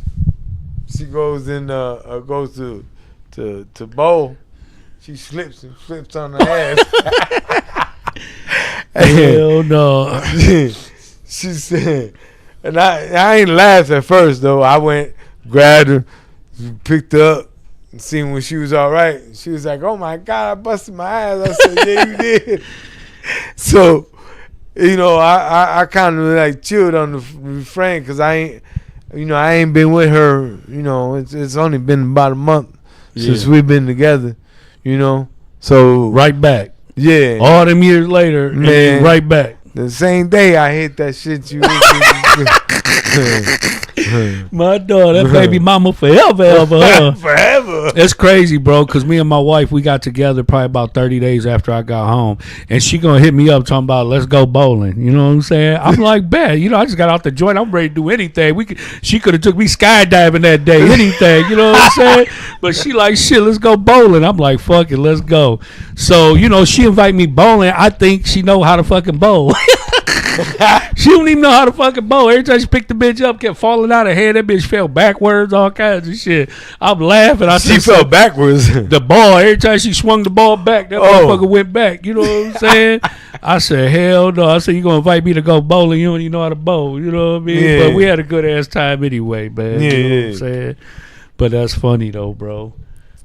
She goes to bowl. She slips and flips on her ass. Hell no. She said, and I ain't laughed at first though. I went, grabbed her, picked her up, and seen when she was all right. She was like, "Oh my God, I busted my ass." I said, "Yeah, you did." So, I kind of like chilled on the refrain because I ain't been with her. It's only been about a month since we've been together. So Right back. yeah, All them years later, Man. and right back. the same day I hit that shit. My dog, that baby mama forever, ever, huh? Forever. It's crazy, bro, because me and my wife, we got together probably about 30 days after I got home. And she going to hit me up talking about, let's go bowling. You know what I'm saying? I'm like, bet. I just got out the joint. I'm ready to do anything. She could have took me skydiving that day. Anything. You know what I'm saying? But she like, shit, let's go bowling. I'm like, fuck it, let's go. So, she invite me bowling. I think she know how to fucking bowl. She don't even know how to fucking bowl. Every time she picked the bitch up, kept falling out of her head. That bitch fell backwards, all kinds of shit. I'm laughing. She fell backwards. The ball, every time she swung the ball back, that motherfucker went back. You know what I'm saying? I said, hell no. I said, you going to invite me to go bowling? You don't even know how to bowl. You know what I mean? Yeah. But we had a good ass time anyway, man. Yeah, you know what I'm saying? But that's funny though, bro.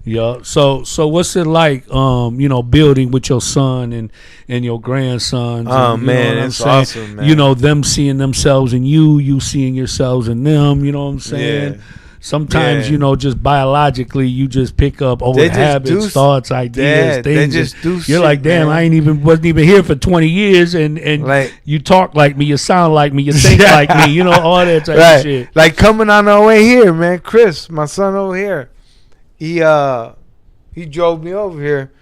Yeah. So what's it like, building with your son and your grandsons? Oh, and, man, it's awesome, man. Them seeing themselves in you seeing yourselves in them. You know what I'm saying? Yeah. Sometimes, Yeah. just biologically, you just pick up old They just habits, do- thoughts, ideas, Yeah, things. they just do You're shit, like, damn, man. wasn't even here for 20 years, and Like- you talk like me, you sound like me, you think like me, all that type of shit. Like coming on our way here, man. Chris, my son over here, he drove me over here,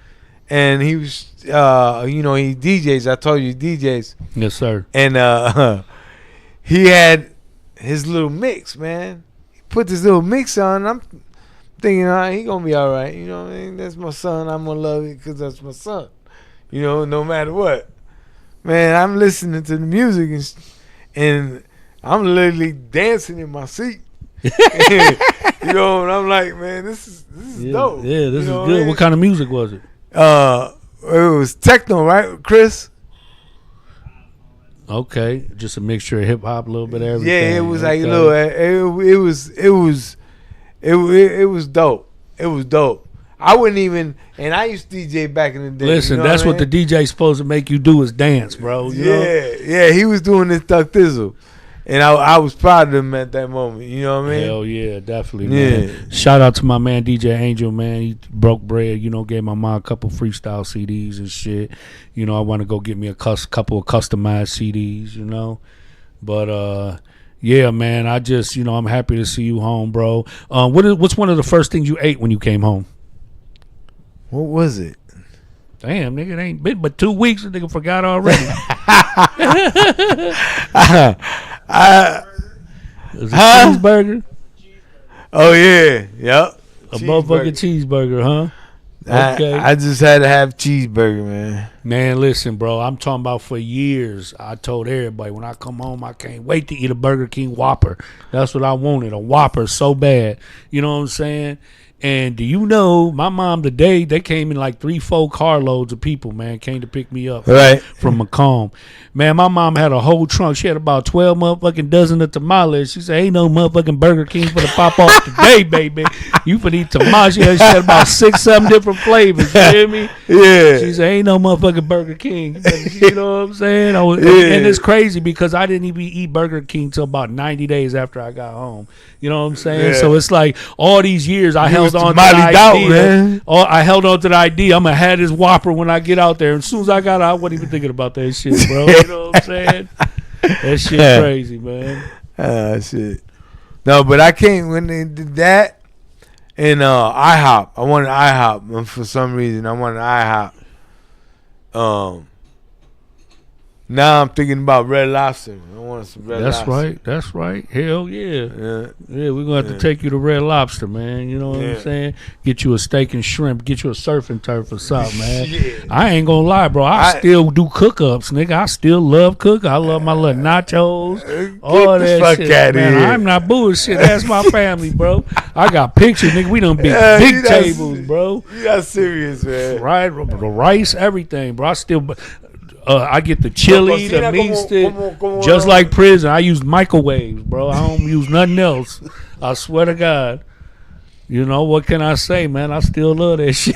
and he was he DJs. I told you he DJs, Yes, sir. and he had his little mix, man. He put this little mix on. I'm thinking, he gonna be all right. You know what I mean? That's my son. I'm gonna love it because that's my son. No matter what. Man, I'm listening to the music and I'm literally dancing in my seat. And I'm like, man, this is dope. Yeah, this is what I good. mean? What kind of music was it? It was techno, right, Chris? Okay, just a mixture of hip hop, a little bit of everything. Yeah, it was like Okay. little. It was dope. It was dope. I wouldn't even, and I used to DJ back in the day. Listen, that's what the DJ's supposed to make you do is dance, bro. You know? Yeah, he was doing this Thug Thizzle, and I was proud of him at that moment. You know what I mean? Hell yeah, definitely, Yeah. man. Shout out to my man DJ Angel, man. He broke bread, gave my mom a couple freestyle CDs and shit. I want to go get me a couple of customized CDs, But yeah, man, I just, I'm happy to see you home, bro. What's one of the first things you ate when you came home? What was it? Damn, nigga, it ain't been but 2 weeks. The nigga forgot already. It was a cheeseburger? Oh yeah, yep. A motherfucking cheeseburger, huh? Okay. I just had to have cheeseburger, man. Man, listen, bro. I'm talking about for years. I told everybody when I come home, I can't wait to eat a Burger King Whopper. That's what I wanted, a Whopper so bad. You know what I'm saying? And do you know, my mom today, they came in like 3-4 carloads of people, man, came to pick me up Right. from Macomb. Man, my mom had a whole trunk. She had about 12 motherfucking dozen of tamales. She said, ain't no motherfucking Burger King for the pop off today, baby. You for eat tamales. She had about 6-7 different flavors. You hear me? Yeah. She said, ain't no motherfucking Burger King. You know what I'm saying? And it's crazy because I didn't even eat Burger King till about 90 days after I got home. You know what I'm saying? Yeah. So it's like all these years I held was on to the tamale doubt, idea. man. I held on to the idea. I'm going to have this Whopper when I get out there. And as soon as I got out, I wasn't even thinking about that shit, bro. You know what I'm saying? That shit crazy, man. Shit. No, but I came when they did that, in IHOP. I wanted IHOP, and for some reason I wanted IHOP. Now I'm thinking about Red Lobster. I want some Red Lobster. That's right. Hell yeah. Yeah. Yeah, we're going to have to take you to Red Lobster, man. You know what I'm saying? Get you a steak and shrimp. Get you a surf and turf or something, man. I ain't going to lie, bro. I still do cook-ups, nigga. I still love cook. I love my little nachos. All that fuck shit, outta man. here. I'm not bullshit. That's my family, bro. I got pictures, nigga. We done big tables, bro. You got serious, man. Right? The rice, everything, bro. I still... I get the chili, the meat stick, just like prison. I use microwaves, bro. I don't use nothing else. I swear to God. You know, what can I say, man? I still love that shit.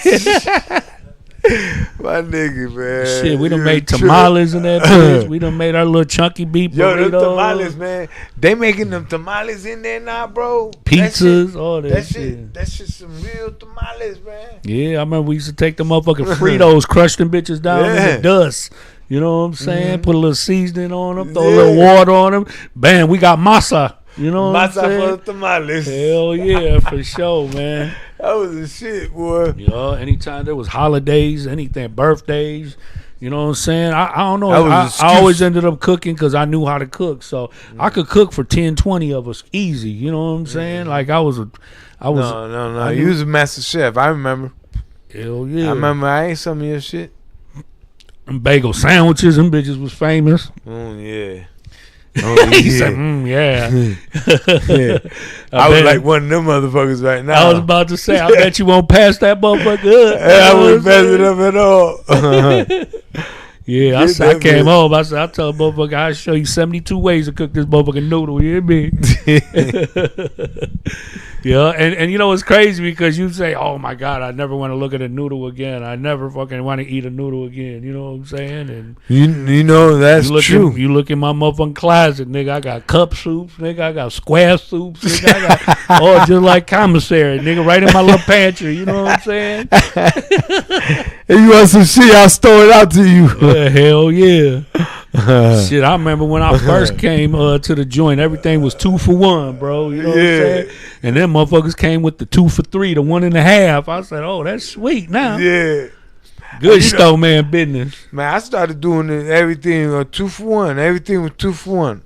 My nigga, man. Shit, we done made tamales in that bitch. We done made our little chunky beef burritos. Yo, them tamales, man. They making them tamales in there now, bro. Pizzas, all that shit. That shit some real tamales, man. Yeah, I remember we used to take them motherfucking Fritos, crush them bitches down in the dust. You know what I'm saying? Put a little seasoning on them, throw a little water on them. Bam, we got masa. You know what I'm saying? Masa for the tamales. Hell yeah, for sure, man. That was the shit, boy. Yeah, anytime there was holidays, anything, birthdays, you know what I'm saying? I don't know. I always ended up cooking because I knew how to cook. So I could cook for 10, 20 of us easy. You know what I'm saying? Like I was. No. You was a master chef. I remember. Hell yeah. I remember I ate some of your shit. Them bagel sandwiches, them bitches was famous. Yeah. He said, yeah. Yeah. I was like one of them motherfuckers right now. I was about to say, I bet you won't pass that motherfucker up. I wouldn't pass it up at all. Yeah, I came home. I said, I told motherfucker, I'll show you 72 ways to cook this motherfucking noodle. You hear me? Yeah, and you know it's crazy because you say, oh my God, I never want to look at a noodle again. I never fucking want to eat a noodle again. You know what I'm saying? And you know that's true. You look in my motherfucking closet, nigga. I got cup soups, nigga. I got square soups, nigga. I got all just like commissary, nigga, right in my little pantry. You know what I'm saying? If you want some shit, I'll store it out to you. Hell yeah. Shit, I remember when I first came to the joint, everything was 2 for 1, bro. You know what I'm saying? And then motherfuckers came with the 2 for 3, the 1.5. I said, oh, that's sweet now. Yeah. Good store man business. Man, I started doing everything 2 for 1. Everything was 2 for 1.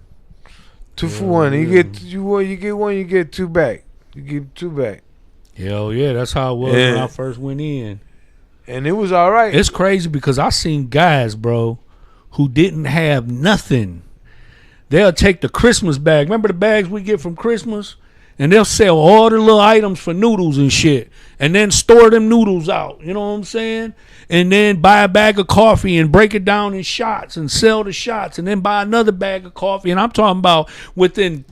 2 for 1. You get one, you get 2 back. You get 2 back. Hell yeah, that's how it was when I first went in. And it was all right. It's crazy because I seen guys, bro, who didn't have nothing. They'll take the Christmas bag. Remember the bags we get from Christmas? And they'll sell all the little items for noodles and shit. And then store them noodles out. You know what I'm saying? And then buy a bag of coffee and break it down in shots and sell the shots. And then buy another bag of coffee. And I'm talking about within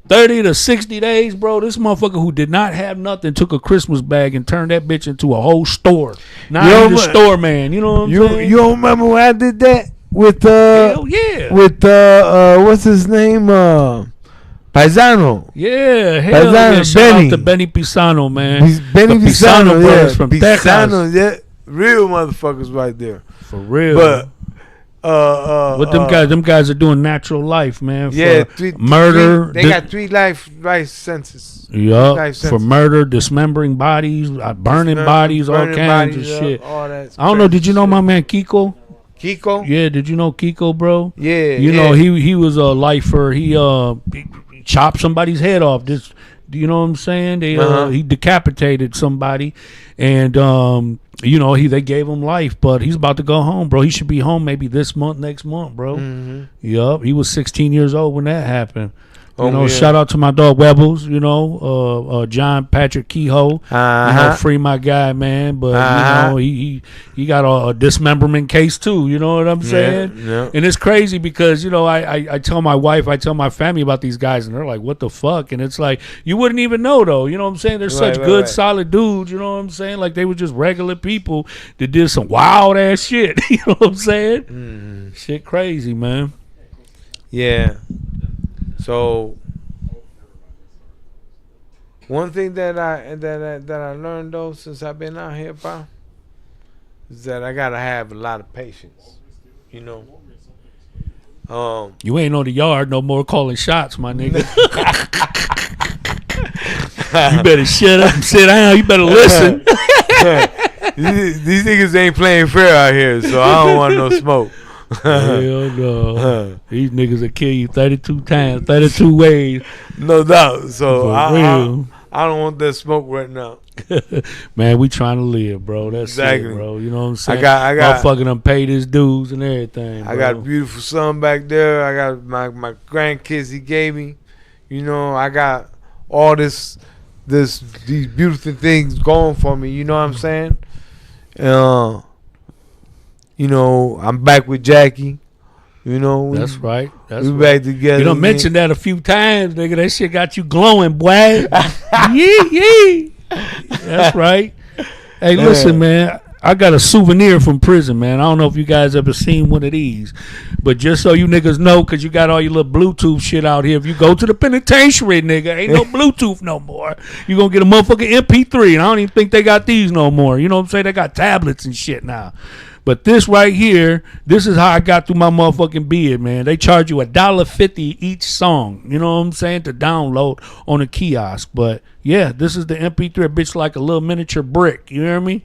30 to 60 days, bro, this motherfucker who did not have nothing took a Christmas bag and turned that bitch into a whole store. Now he's a store man. You know what I'm saying? You don't remember when I did that? With hell yeah. With what's his name? Paisano. Yeah, hell Paisano, yeah. Shout Benny. out to Benny Pisano, man. Benny Pisano, brothers yeah. from Pisano, Texas. yeah. Real motherfuckers right there. For real. But what them guys are doing natural life, man. Yeah, for murder. They got 3 life sentences. Yeah, for murder, dismembering bodies, burning bodies, all kinds of shit. I don't know. Did you know my man Kiko? Kiko? Yeah, did you know Kiko, bro? Yeah. You know, he was a lifer. He chopped somebody's head off. Just, you know what I'm saying? He decapitated somebody, and you know, they gave him life, but he's about to go home, bro. He should be home maybe this month, next month, bro. Mm-hmm. Yup, he was 16 years old when that happened. You know, shout out to my dog Webbles, you know, John Patrick Kehoe. You know, free my guy, man. But you know, he got a dismemberment case too. You know what I'm saying? Yeah. And it's crazy because, you know, I tell my wife, I tell my family about these guys, and they're like, "What the fuck?" And it's like, you wouldn't even know though. You know what I'm saying? They're such good, solid dudes. You know what I'm saying? Like they were just regular people that did some wild ass shit. You know what I'm saying? Mm-hmm. Shit, crazy, man. Yeah. So one thing that I learned though since I've been out here, bro, is that I gotta have a lot of patience. You know. You ain't on the yard no more calling shots, my nigga. You better shut up and sit down. You better listen. These niggas ain't playing fair out here, so I don't want no smoke. Hell no. These niggas will kill you 32 times, 32 ways. No doubt. So For I real. don't want that smoke right now. Man, we trying to live, bro. That's Exactly. it, bro. You know what I'm saying? I got Motherfucking done paid his dues and everything, bro. I got a beautiful son back there. I got my grandkids he gave me. You know, I got all these beautiful things going for me. You know what I'm saying? You know, I'm back with Jackie. You know, That's right. That's we right. back together. You don't again. mention that a few times, nigga. That shit got you glowing, boy. Yee. That's right. Hey, listen, man. I got a souvenir from prison, man. I don't know if you guys ever seen one of these, but just so you niggas know, because you got all your little Bluetooth shit out here, if you go to the penitentiary, nigga, ain't no Bluetooth no more. You going to get a motherfucking MP3, and I don't even think they got these no more. You know what I'm saying? They got tablets and shit now. But this right here, this is how I got through my motherfucking bid, man. They charge you $1.50 each song, you know what I'm saying, to download on a kiosk. But yeah, this is the MP3, a bitch like a little miniature brick. You hear me?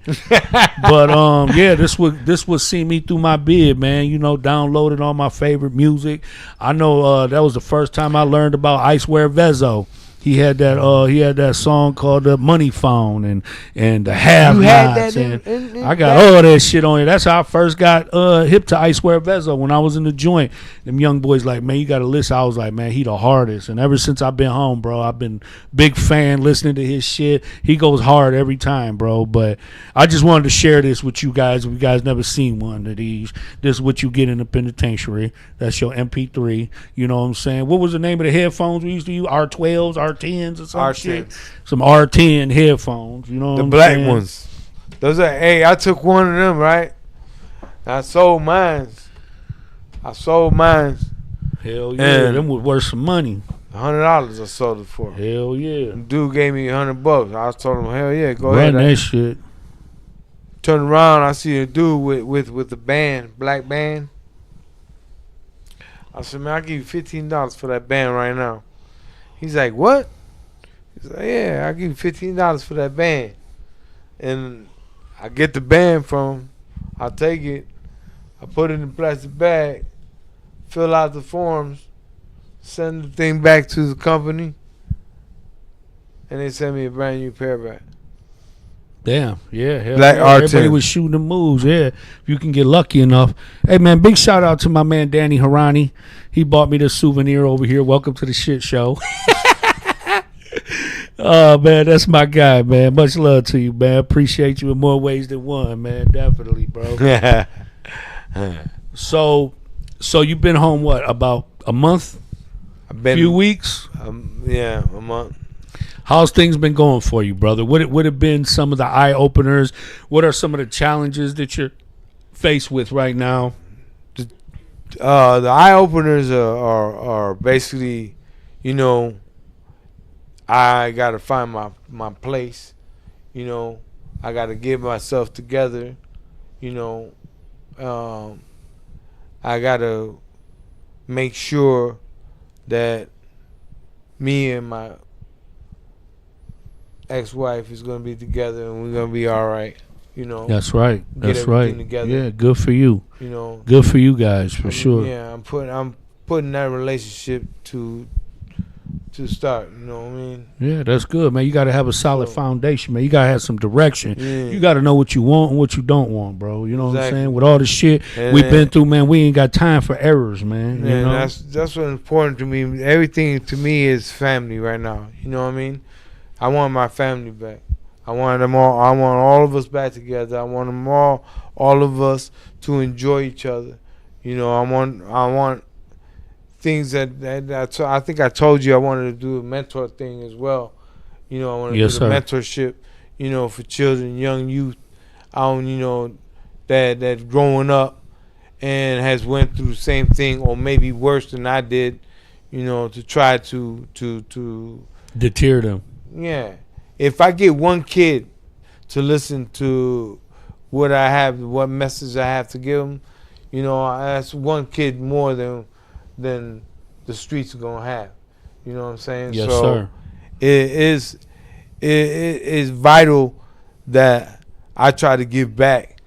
But yeah, this would see me through my bid, man. You know, downloaded all my favorite music. I know that was the first time I learned about Icewear Vezo. He had that song called the Money Phone and the Have Nots. I got all that shit on it. That's how I first got hip to Icewear Vezo when I was in the joint. Them young boys like, man, you got to listen. I was like, man, he the hardest. And ever since I've been home, bro, I've been big fan listening to his shit. He goes hard every time, bro. But I just wanted to share this with you guys. If you guys never seen one of these, this is what you get in the penitentiary. That's your MP3. You know what I'm saying? What was the name of the headphones we used to use? R12s, R10s or some shit. Some R10 headphones, you know what the I'm black saying? ones. Those are. Hey, I took one of them, right? I sold mine. Hell yeah, And them was worth some money. $100 I sold it for. Hell yeah. Dude gave me $100. I told him, hell yeah, go Run ahead. that shit. Turn around, I see a dude with the band, black band. I said, man, I'll give you $15 for that band right now. He's like, what? He's like, yeah, I'll give you $15 for that band. And I get the band from him. I take it. I put it in a plastic bag. Fill out the forms. Send the thing back to the company. And they sent me a brand new pair back. Damn, yeah. Hell Black yeah. R10. Everybody was shooting the moves, yeah. If you can get lucky enough. Hey, man, big shout out to my man, Danny Harani. He bought me this souvenir over here. Welcome to the shit show. Oh, man, that's my guy, man. Much love to you, man. Appreciate you in more ways than one, man. Definitely, bro. So you've been home, what, about a month? I've been, few weeks? Yeah, a month. How's things been going for you, brother? What would have been some of the eye openers? What are some of the challenges that you're faced with right now? The eye openers are basically, you know, I gotta find my place. You know, I gotta get myself together. You know, I gotta make sure that me and my ex-wife is gonna be together and we're gonna be all right. You know, That's right. get That's everything right. together. Yeah, good for you. You know, Good for you guys, for sure. Yeah, I'm putting that relationship to start. You know what I mean? Yeah, that's good, man. You got to have a solid foundation, man. You got to have some direction. Yeah. You got to know what you want and what you don't want, bro. You know what I'm Exactly. saying? With all the shit we've been through, man, we ain't got time for errors, man. Yeah, you know? that's what's important to me. Everything to me is family right now. You know what I mean? I want my family back. I want them all. I want all of us back together. I want them all of us to enjoy each other. You know, I want things that I think I told you I wanted to do a mentor thing as well. You know, I want to Yes, do the sir. mentorship, you know, for children, young youth, you know, that growing up and has went through the same thing or maybe worse than I did, you know, to try to Deter them. yeah. If I get one kid to listen to what message I have to give them, you know, that's one kid more than the streets are gonna have. You know what I'm saying? Yes, so sir. it it's vital that I try to give back,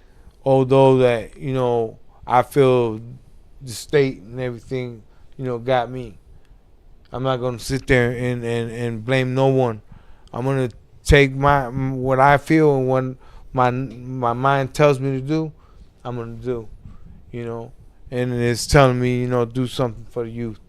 although that I feel the state and everything got me. I'm not gonna sit there and blame no one. I'm gonna take what I feel and what my mind tells me to do. I'm gonna do, and it's telling me do something for the youth,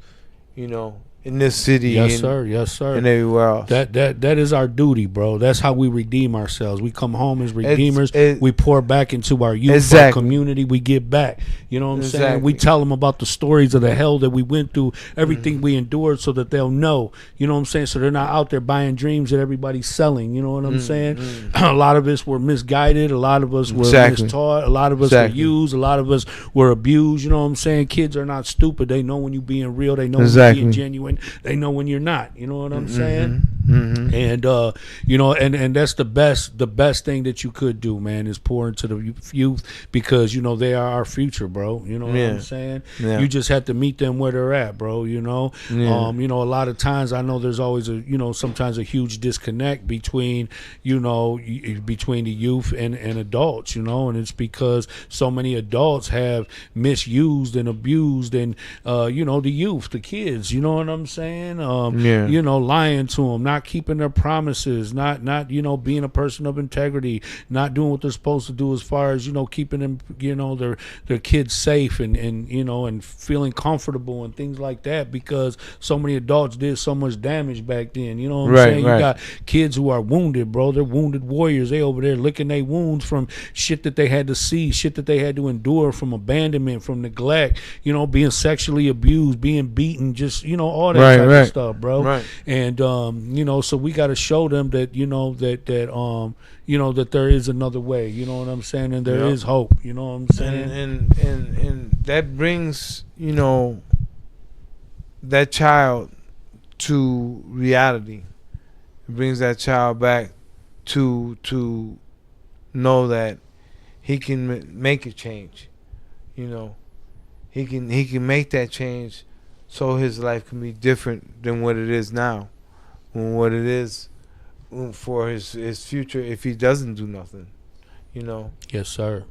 in this city. Yes, sir. Yes, sir. And everywhere else. That is our duty, bro. That's how we redeem ourselves. We come home as redeemers. We pour back into our youth, our community. We give back. You know what I'm saying? We tell them about the stories of the hell that we went through, everything we endured, so that they'll know. You know what I'm saying? So they're not out there buying dreams that everybody's selling. You know what I'm saying? A lot of us were misguided. A lot of us were mistaught. A lot of us were used. A lot of us were abused. You know what I'm saying? Kids are not stupid. They know when you're being real. They know when you're being genuine. They know when you're not. You know what I'm saying? And and that's the best thing that you could do, man, is pour into the youth, because they are our future, bro. You know what I'm saying? You just have to meet them where they're at, bro. A lot of times I know there's always sometimes a huge disconnect between between the youth and adults, and it's because so many adults have misused and abused and the youth, the kids. You know what I'm saying? Lying to them, not keeping their promises, not being a person of integrity, not doing what they're supposed to do as far as keeping them their kids safe and feeling comfortable and things like that, because so many adults did so much damage back then. You know what I'm saying? You got kids who are wounded, bro. They're wounded warriors. They over there licking their wounds from shit that they had to see, shit that they had to endure, from abandonment, from neglect, being sexually abused, being beaten, just all that type of stuff, bro. And so we got to show them that that there is another way. You know what I'm saying? And there is hope. You know what I'm saying? And that brings that child to reality. It brings that child back to know that he can make a change. He can make that change, so his life can be different than what it is now, and what it is for his future if he doesn't do nothing. Yes, sir.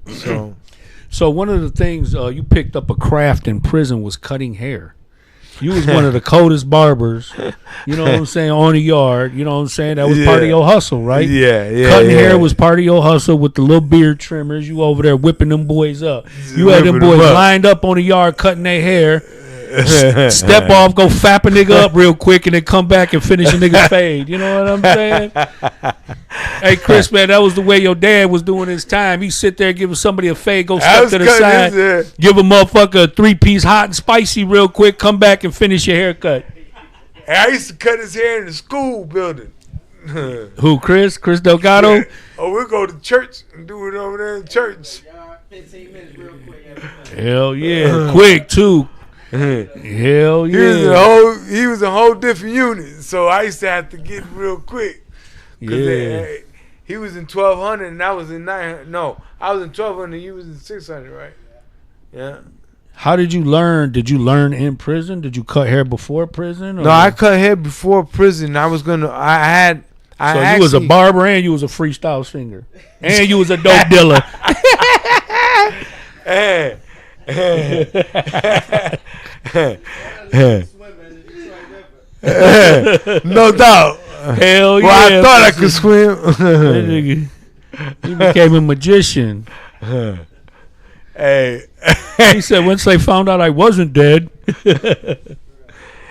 So one of the things you picked up a craft in prison was cutting hair. You was one of the coldest barbers, you know what I'm saying, on the yard. You know what I'm saying? That was part of your hustle, right? Yeah. Cutting hair was part of your hustle with the little beard trimmers. You over there whipping them boys up. You had them boys lined up on the yard cutting their hair. Step off, go fap a nigga up real quick, and then come back and finish a nigga's fade. You know what I'm saying? Hey, Chris, man, that was the way your dad was doing his time. He sit there giving somebody a fade, go step to the side, give a motherfucker a 3-piece hot and spicy real quick, come back and finish your haircut. Hey, I used to cut his hair in the school building. Who, Chris? Chris Delgado? Yeah. Oh, we'll go to church and do it over there in church. 15 minutes real quick. Hell yeah. Quick, too. Hell yeah. He was a whole different unit, so I used to have to get real quick. Yeah. He was in 1200 and I was in 900. No, I was in 1200. He was in 600, right? Yeah. How did you learn? Did you learn in prison? Did you cut hair before prison? Or? No, I cut hair before prison. So you was a barber and you was a freestyle singer and you was a dope dealer. No doubt. Hell yeah. Well, I thought I could swim. He became a magician. Hey. He said once they found out I wasn't dead.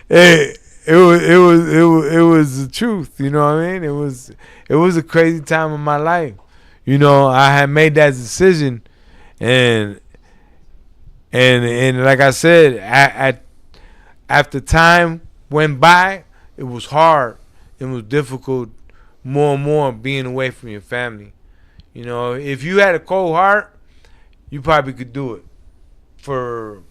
Hey, it was the truth, you know what I mean? It was a crazy time of my life. I had made that decision, and like I said, after time went by, it was hard. It was difficult, more and more being away from your family. If you had a cold heart, you probably could do it for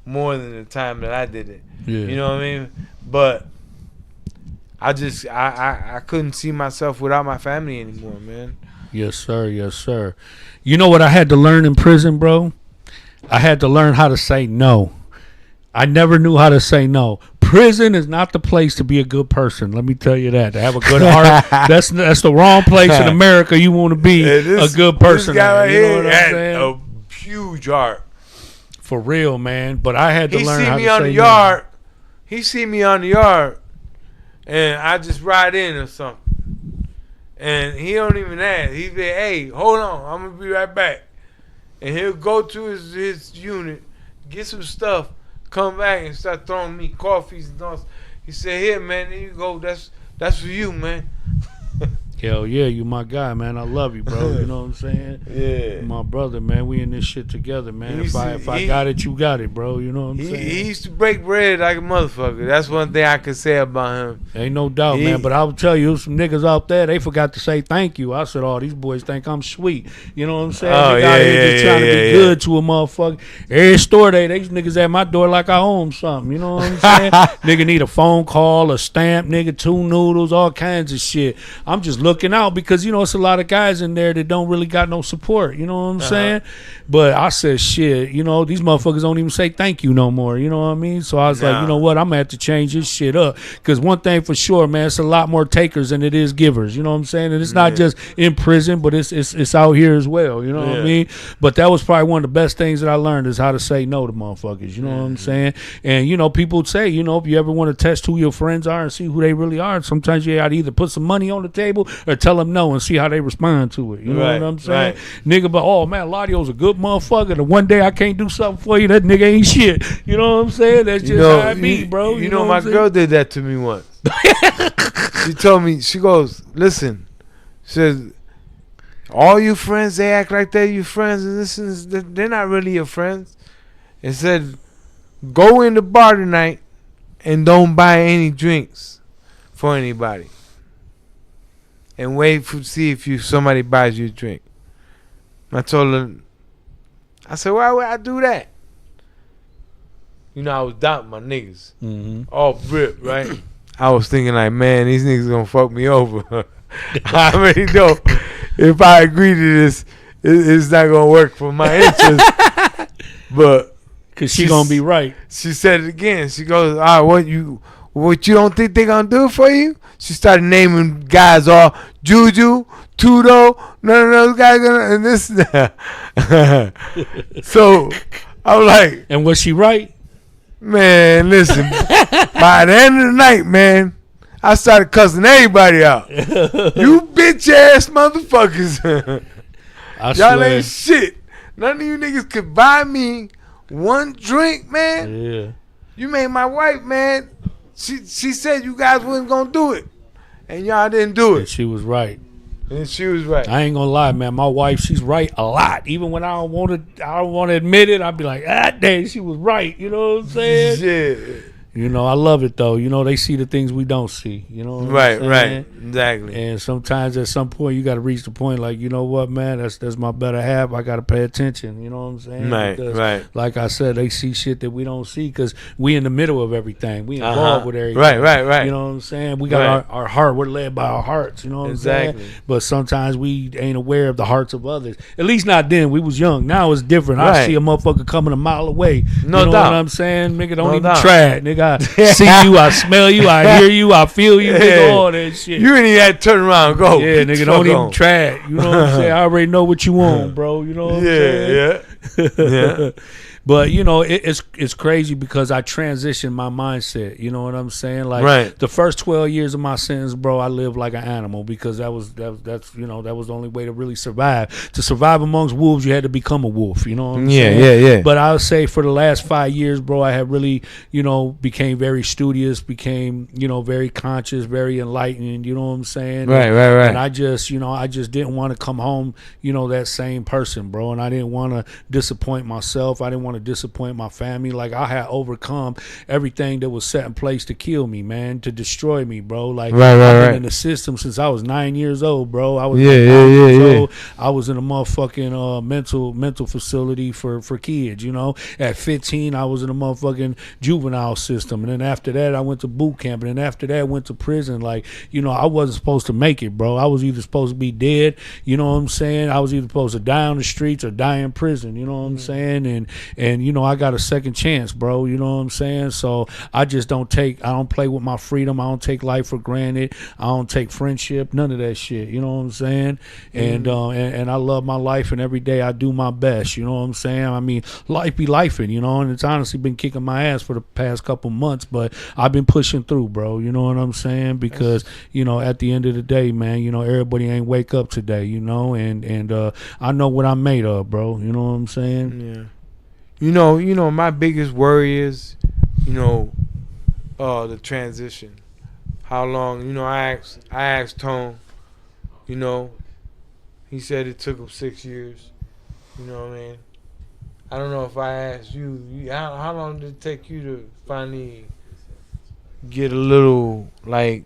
more than the time that I did it. Yeah. You know what I mean? But I couldn't see myself without my family anymore, man. Yes, sir. Yes, sir. You know what I had to learn in prison, bro? I had to learn how to say no. I never knew how to say no. Prison is not the place to be a good person. Let me tell you that. To have a good heart, that's the wrong place in America. You want to be a good person. This guy right you know here what I'm had saying? a huge heart. For real, man. But I had to He learn see how me to on say the no. yard. He see me on the yard, and I just ride in or something. And he don't even ask. He say, "Hey, hold on, I'm gonna be right back." And he'll go to his unit, get some stuff, come back and start throwing me coffees and all. He said, "Here, man, there you go. That's for you, man." Hell yeah, you my guy, man. I love you, bro. You know what I'm saying? Yeah. My brother, man. We in this shit together, man. He If I got it, you got it, bro. You know what I'm saying? He used to break bread like a motherfucker. That's one thing I can say about him. Ain't no doubt, man. But I will tell you, some niggas out there, they forgot to say thank you. I said, oh, these boys think I'm sweet. You know what I'm saying? Oh, Nigga out here just trying to be good to a motherfucker. Every store these niggas at my door like I owe them something. You know what I'm saying? Nigga need a phone call, a stamp, nigga, 2 noodles, all kinds of shit. I'm just looking out because, you know, it's a lot of guys in there that don't really got no support. You know what I'm saying? But I said, shit, you know, these motherfuckers don't even say thank you no more. You know what I mean? So I was like, you know what? I'm going to have to change this shit up. Because one thing for sure, man, it's a lot more takers than it is givers. You know what I'm saying? And it's not just in prison, but it's out here as well. You know what I mean? But that was probably one of the best things that I learned is how to say no to motherfuckers. You know what I'm saying? And, you know, people say, you know, if you ever want to test who your friends are and see who they really are, sometimes you got to either put some money on the table or tell them no and see how they respond to it. You know what I'm saying? Nigga, but oh man, Ladio's a good motherfucker. And one day I can't do something for you, that nigga ain't shit. You know what I'm saying? That's just how it be, bro. You know my girl did that to me once. She told me, she goes, listen, she says, all you friends, they act like they're your friends, and this is, they're not really your friends. And said, go in the bar tonight and don't buy any drinks for anybody. And wait to see if somebody buys you a drink. I told her, I said, why would I do that? You know, I was doubting my niggas. All rip, right? I was thinking like, man, these niggas gonna fuck me over. I already know if I agree to this, it's not gonna work for my interest. But cause she gonna be right. She said it again. She goes, all right, what you don't think they gonna do for you? She started naming guys all Juju, Tudo, none of those guys gonna, and this. So I was like, and was she right? Man, listen. By the end of the night, man, I started cussing everybody out. You bitch ass motherfuckers. Y'all ain't shit. None of you niggas could buy me one drink, man. Yeah. You made my wife, man. She said you guys wasn't gonna do it, and y'all didn't do it. And she was right. And she was right. I ain't gonna lie, man. My wife, she's right a lot. Even when I don't want to admit it, I'd be like, damn, she was right. You know what I'm saying? Yeah. You know, I love it though. You know, they see the things we don't see. You know, what I'm Right, saying? exactly. And sometimes at some point you got to reach the point like, you know what, man, that's my better half. I got to pay attention. You know what I'm saying? Right, because, right. Like I said, they see shit that we don't see because we in the middle of everything. We involved with everything. Right. You know what I'm saying? We got our heart. We're led by our hearts. You know what I'm saying? But sometimes we ain't aware of the hearts of others. At least not then. We was young. Now it's different. I see a motherfucker coming a mile away. No you know doubt. what I'm saying? Nigga, don't No even doubt. try it. Nigga, I see you, I smell you, I hear you, I feel you, nigga, all that shit. You ain't even had to turn around and go. Yeah, nigga, don't even try it. You know what I'm saying? I already know what you want, bro. You know what I'm saying? Yeah. But you know, it's crazy because I transitioned my mindset. You know what I'm saying? Like the first 12 years of my sentence, bro, I lived like an animal because that's you know, that was the only way to really survive. To survive amongst wolves, you had to become a wolf. You know what I'm saying? Yeah. But I would say for the last 5 years, bro, I have really, you know, became very studious, became, you know, very conscious, very enlightened. You know what I'm saying? Right. And I just didn't want to come home, you know, that same person, bro. And I didn't want to disappoint myself. I didn't want to disappoint my family. Like I had overcome everything that was set in place to kill me, man, to destroy me, bro. Like I've been in the system since I was 9 years old, bro. I was 9 years old. I was in a motherfucking mental facility for kids, you know. At 15, I was in a motherfucking juvenile system, and then after that, I went to boot camp, and then after that, I went to prison. Like, you know, I wasn't supposed to make it, bro. I was either supposed to be dead, you know what I'm saying? I was either supposed to die on the streets or die in prison, you know what I'm saying? and I got a second chance, bro. You know what I'm saying? So I just don't play with my freedom. I don't take life for granted. I don't take friendship, none of that shit. You know what I'm saying? And I love my life, and every day I do my best. You know what I'm saying? I mean, life be lifing, and it's honestly been kicking my ass for the past couple months, but I've been pushing through, bro. You know what I'm saying? Because at the end of the day, man, everybody ain't wake up today, and I know what I'm made of, bro. You know what I'm saying? Yeah. My biggest worry is, the transition. How long? I asked Tone. He said it took him 6 years. You know what I mean? I don't know if I asked you. How long did it take you to finally get a little, like,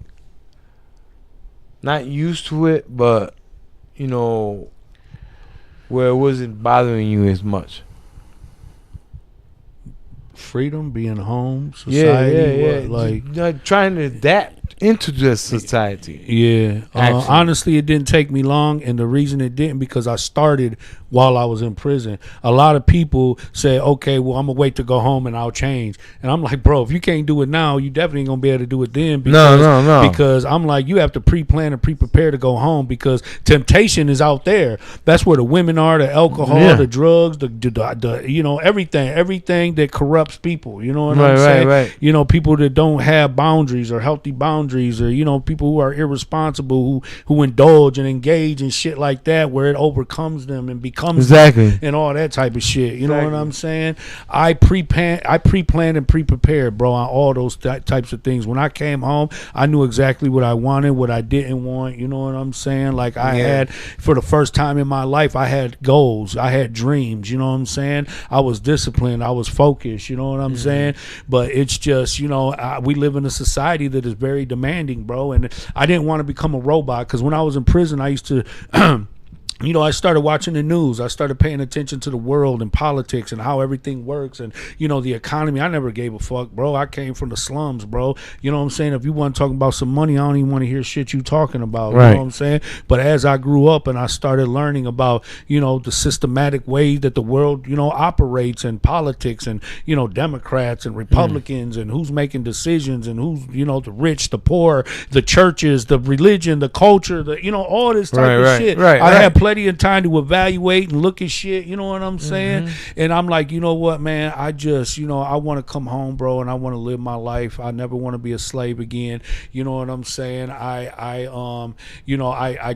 not used to it, but where it wasn't bothering you as much? Freedom, being home, society, like trying to adapt into this society. Yeah. Honestly, it didn't take me long, and the reason it didn't, because I started while I was in prison. A lot of people say, okay, well, I'm gonna wait to go home and I'll change. And I'm like, bro, if you can't do it now, you definitely ain't gonna be able to do it then. Because, no. Because I'm like, you have to pre-plan and pre-prepare to go home, because temptation is out there. That's where the women are, the alcohol, the drugs, the everything that corrupts people. You know what I'm saying? Right. People that don't have boundaries or healthy boundaries, or people who are irresponsible, who indulge and engage in shit like that, where it overcomes them and becomes them and all that type of shit. You know what I'm saying? I pre-planned and pre-prepared, bro, on all those types of things. When I came home, I knew exactly what I wanted, what I didn't want. You know what I'm saying? Like, I had, for the first time in my life, I had goals, I had dreams. You know what I'm saying? I was disciplined, I was focused. You know what I'm saying? But it's just, we live in a society that is very demanding, bro, and I didn't want to become a robot, because when I was in prison, I used to I started watching the news. I started paying attention to the world and politics and how everything works and, the economy. I never gave a fuck, bro. I came from the slums, bro. You know what I'm saying? If you want to talk about some money, I don't even want to hear shit you talking about. Right. You know what I'm saying? But as I grew up and I started learning about, the systematic way that the world, operates, and politics, and, Democrats and Republicans and who's making decisions, and who's, the rich, the poor, the churches, the religion, the culture, all this type of shit. I had plenty of time to evaluate and look at shit, you know what I'm saying? And I'm like, you know what, man, I just, I want to come home, bro, and I want to live my life. I never want to be a slave again. You know what I'm saying? I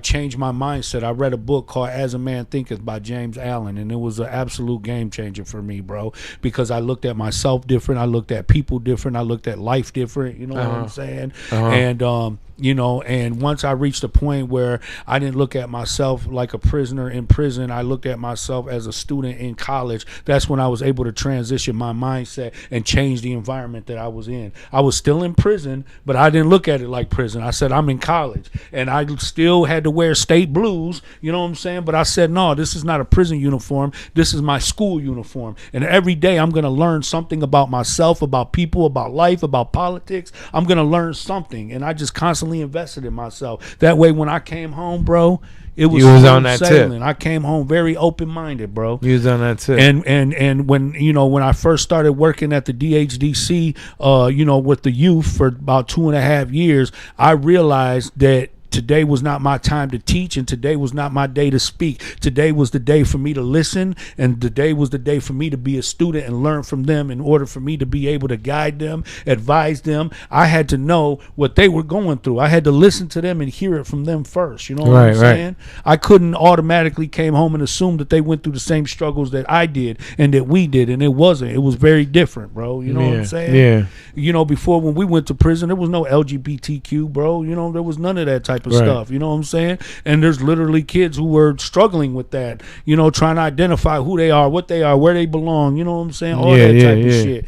changed my mindset. I read a book called As a Man Thinketh by James Allen, and it was an absolute game changer for me, bro, because I looked at myself different. I looked at people different. I looked at life different. You know what I'm saying? And, and once I reached a point where I didn't look at myself like a prisoner in prison, I looked at myself as a student in college. That's when I was able to transition my mindset and change the environment that I was in. I was still in prison, but I didn't look at it like prison. I said, I'm in college, and I still had to wear state blues, you know what I'm saying? But I said, no, this is not a prison uniform. This is my school uniform. And every day I'm going to learn something about myself, about people, about life, about politics. I'm going to learn something. And I just constantly invested in myself. That way, when I came home, bro, it was on that sailing. I came home very open-minded, bro. You was on that tip. And when I first started working at the DHDC, with the youth for about 2.5 years, I realized that today was not my time to teach, and today was not my day to speak. Today was the day for me to listen, and today was the day for me to be a student and learn from them. In order for me to be able to guide them, advise them, I had to know what they were going through. I had to listen to them and hear it from them first. You know what I'm saying? I couldn't automatically came home and assume that they went through the same struggles that I did and that we did, and it wasn't. It was very different, bro. You know what I'm saying? Yeah. Before, when we went to prison, there was no LGBTQ, bro. There was none of that type of stuff, you know what I'm saying? And there's literally kids who were struggling with that, trying to identify who they are, what they are, where they belong, you know what I'm saying? All that type of shit,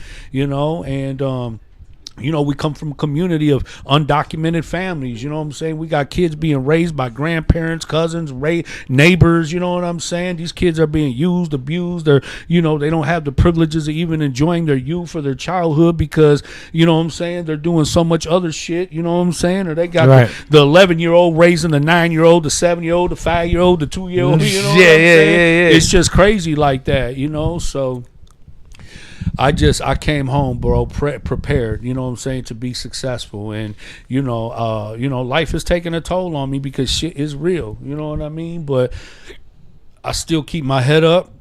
and we come from a community of undocumented families, you know what I'm saying? We got kids being raised by grandparents, cousins, neighbors, you know what I'm saying? These kids are being used, abused, or, they don't have the privileges of even enjoying their youth or their childhood because, you know what I'm saying, they're doing so much other shit, you know what I'm saying? Or they got the 11-year-old raising the 9-year-old, the 7-year-old, the 5-year-old, the 2-year-old, you know what I'm saying? It's just crazy like that, so... I came home, bro, prepared. You know what I'm saying, to be successful, and life is taking a toll on me because shit is real. You know what I mean? But I still keep my head up.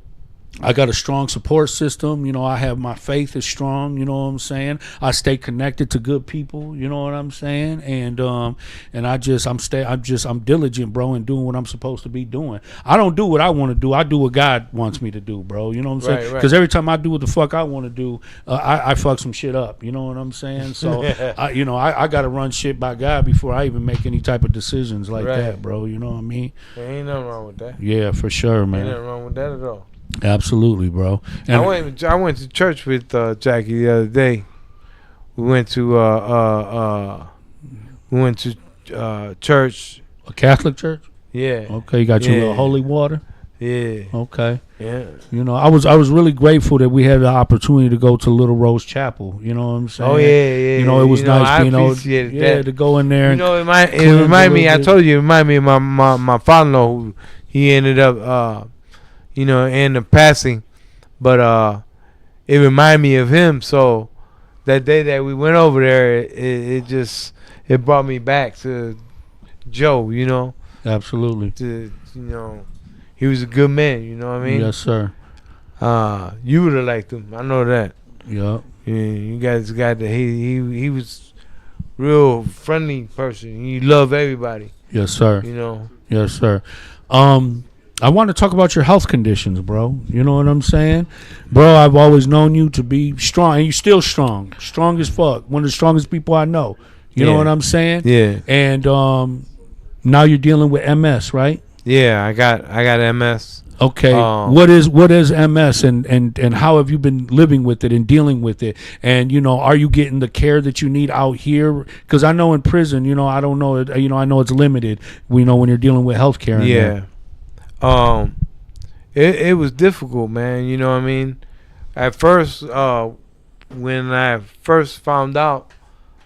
I got a strong support system. I have my faith is strong. You know what I'm saying? I stay connected to good people. You know what I'm saying? And I'm diligent, bro, in doing what I'm supposed to be doing. I don't do what I want to do. I do what God wants me to do, bro. You know what I'm saying? Because every time I do what the fuck I want to do, I fuck some shit up. You know what I'm saying? So I got to run shit by God before I even make any type of decisions like that, bro. You know what I mean? There ain't nothing wrong with that. Yeah, for sure, man. Ain't nothing wrong with that at all. Absolutely, bro. And I went to church with Jackie the other day. We went to church. A Catholic church? Yeah. Okay, you got your little holy water? Yeah. Okay. Yeah. I was really grateful that we had the opportunity to go to Little Rose Chapel. You know what I'm saying? Oh yeah. It was nice being able to go in there. It reminded me. I told you, it reminded me of my father-in-law, who he ended up in the passing, but it reminded me of him. So that day that we went over there, it brought me back to Joe. Absolutely. He was a good man. You know what I mean? Yes, sir. You would have liked him. I know that. Yeah. You guys got that. He was real friendly person. He loved everybody. Yes, sir. Yes, sir. I want to talk about your health conditions, bro. You know what I'm saying? Bro, I've always known you to be strong, and you're still strong. Strong as fuck. One of the strongest people I know. You know what I'm saying? Yeah. And now you're dealing with MS, right? Yeah, I got MS. Okay. What is MS, and how have you been living with it and dealing with it? And are you getting the care that you need out here? Because I know in prison, I don't know, I know it's limited. When you're dealing with healthcare. Yeah. It was difficult, man. You know what I mean? At first, when I first found out,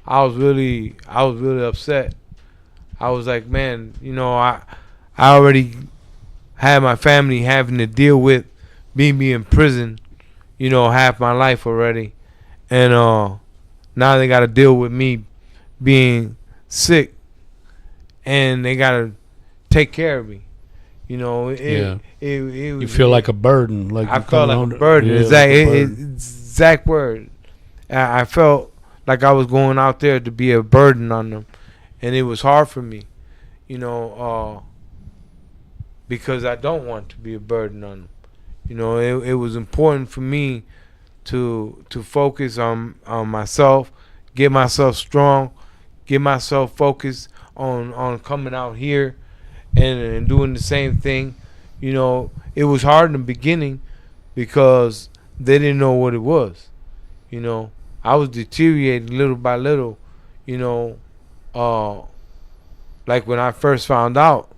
I was really upset. I was like, man, I already had my family having to deal with me in prison, half my life already, and now they got to deal with me being sick, and they got to take care of me. You feel like a burden. Like I felt like a burden. Exact word. I felt like I was going out there to be a burden on them, and it was hard for me, because I don't want to be a burden on them. It was important for me to focus on myself, get myself strong, get myself focused on coming out here and doing the same thing. It was hard in the beginning because they didn't know what it was. I was deteriorating little by little. Like when I first found out,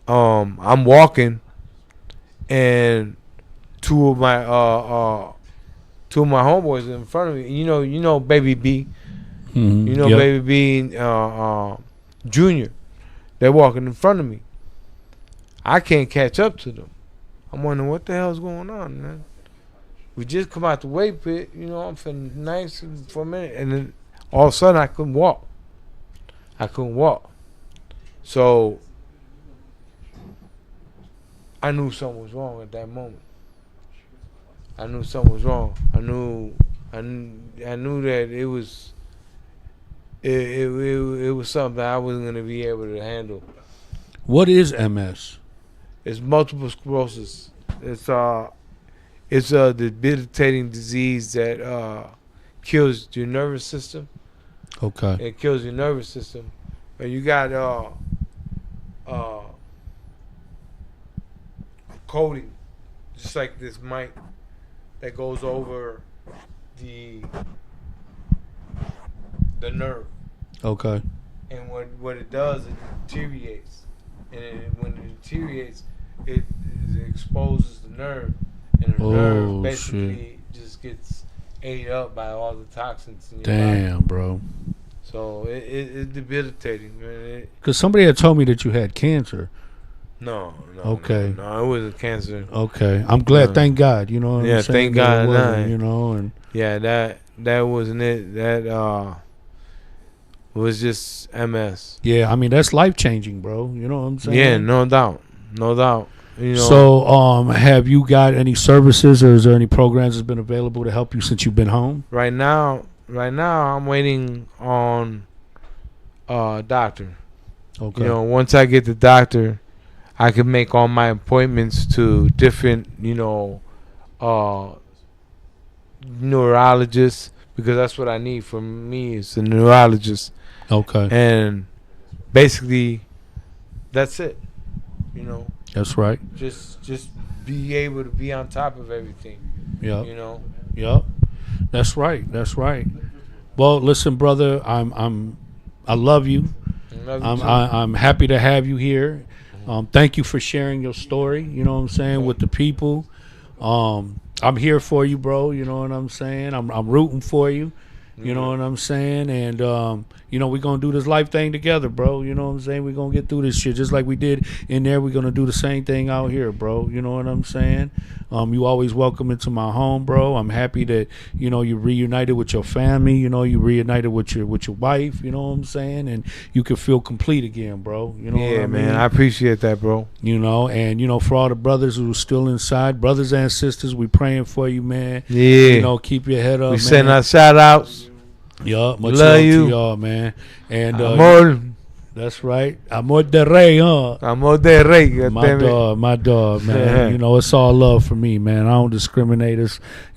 I'm walking, and two of my homeboys in front of me. Baby B. Mm-hmm. Baby B, Junior. They're walking in front of me. I can't catch up to them. I'm wondering what the hell's going on, man. We just come out the weight pit, I'm feeling nice for a minute, and then all of a sudden I couldn't walk. So I knew something was wrong at that moment. I knew something was wrong. I knew that it was something that I wasn't gonna be able to handle. What is MS? It's multiple sclerosis. It's a debilitating disease that kills your nervous system. Okay. It kills your nervous system, and you got coating, just like this mic that goes over the nerve. Okay. And what it does, it deteriorates, and when it deteriorates, it exposes the nerve, and the nerve basically just gets ate up by all the toxins in your body. Bro. So it's debilitating, man. Because somebody had told me that you had cancer. No. Okay. No, it was a cancer. Okay, I'm glad. Yeah. Thank God. You know what Yeah, I'm saying? thank that it God, wasn't, nah. you know, and Yeah, that wasn't it. That was just MS. yeah, I mean that's life changing, bro. You know what I'm saying? Yeah, no doubt. You know, So, have you got any services or is there any programs that's been available to help you since you've been home? right now I'm waiting on doctor. Okay. You know, once I get the doctor, I can make all my appointments to different, neurologists, because that's what I need. For me is a neurologist, Okay. and basically that's it. You know, That's right. just be able to be on top of everything. Yep. You know, Yep. That's right. That's right. Well, listen, brother, I love you. I'm happy to have you here. Thank you for sharing your story. You know what I'm saying, with the people. I'm here for you, bro. You know what I'm saying. I'm rooting for you. You know what I'm saying, and we're gonna do this life thing together, bro. You know what I'm saying. We're gonna get through this shit just like we did in there. We're gonna do the same thing out here, bro. You know what I'm saying. You always welcome into my home, bro. I'm happy that you reunited with your family. You reunited with your wife. You know what I'm saying, and you can feel complete again, bro. You know what I mean? man, I appreciate that, bro. And for all the brothers who are still inside, brothers and sisters, we praying for you, man. Yeah, Keep your head up, we man. send our shout outs. Yeah, much Love love you. to y'all, man. And Amor, that's right. Amor de Rey, huh? amor de rey. goddammit. My dog, man. It's all love for me, man. I don't discriminate.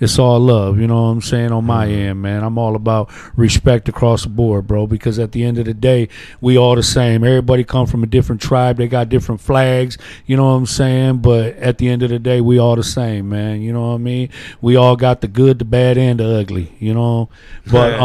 It's all love, you know what I'm saying, on my end, man. I'm all about respect across the board, bro, because at the end of the day, we all the same. Everybody come from a different tribe. They got different flags, you know what I'm saying? But at the end of the day, we all the same, man. You know what I mean? We all got the good, the bad, and the ugly, you know? But,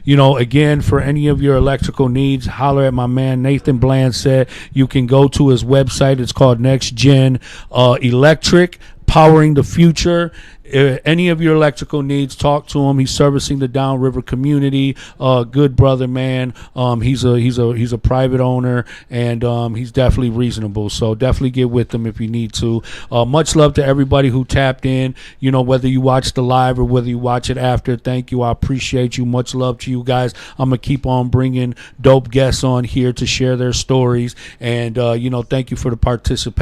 again, for any of your electrical needs, holler at my man Nathan Bland. Said you can go to his website. It's called Next Gen Electric, powering the future. Any of your electrical needs, talk to him. He's servicing the Downriver community. Good brother, man. He's a private owner, and he's definitely reasonable. So definitely get with him if you need to. Much love to everybody who tapped in. Whether you watch the live or whether you watch it after. Thank you. I appreciate you. Much love to you guys. I'm gonna keep on bringing dope guests on here to share their stories, and thank you for the participation.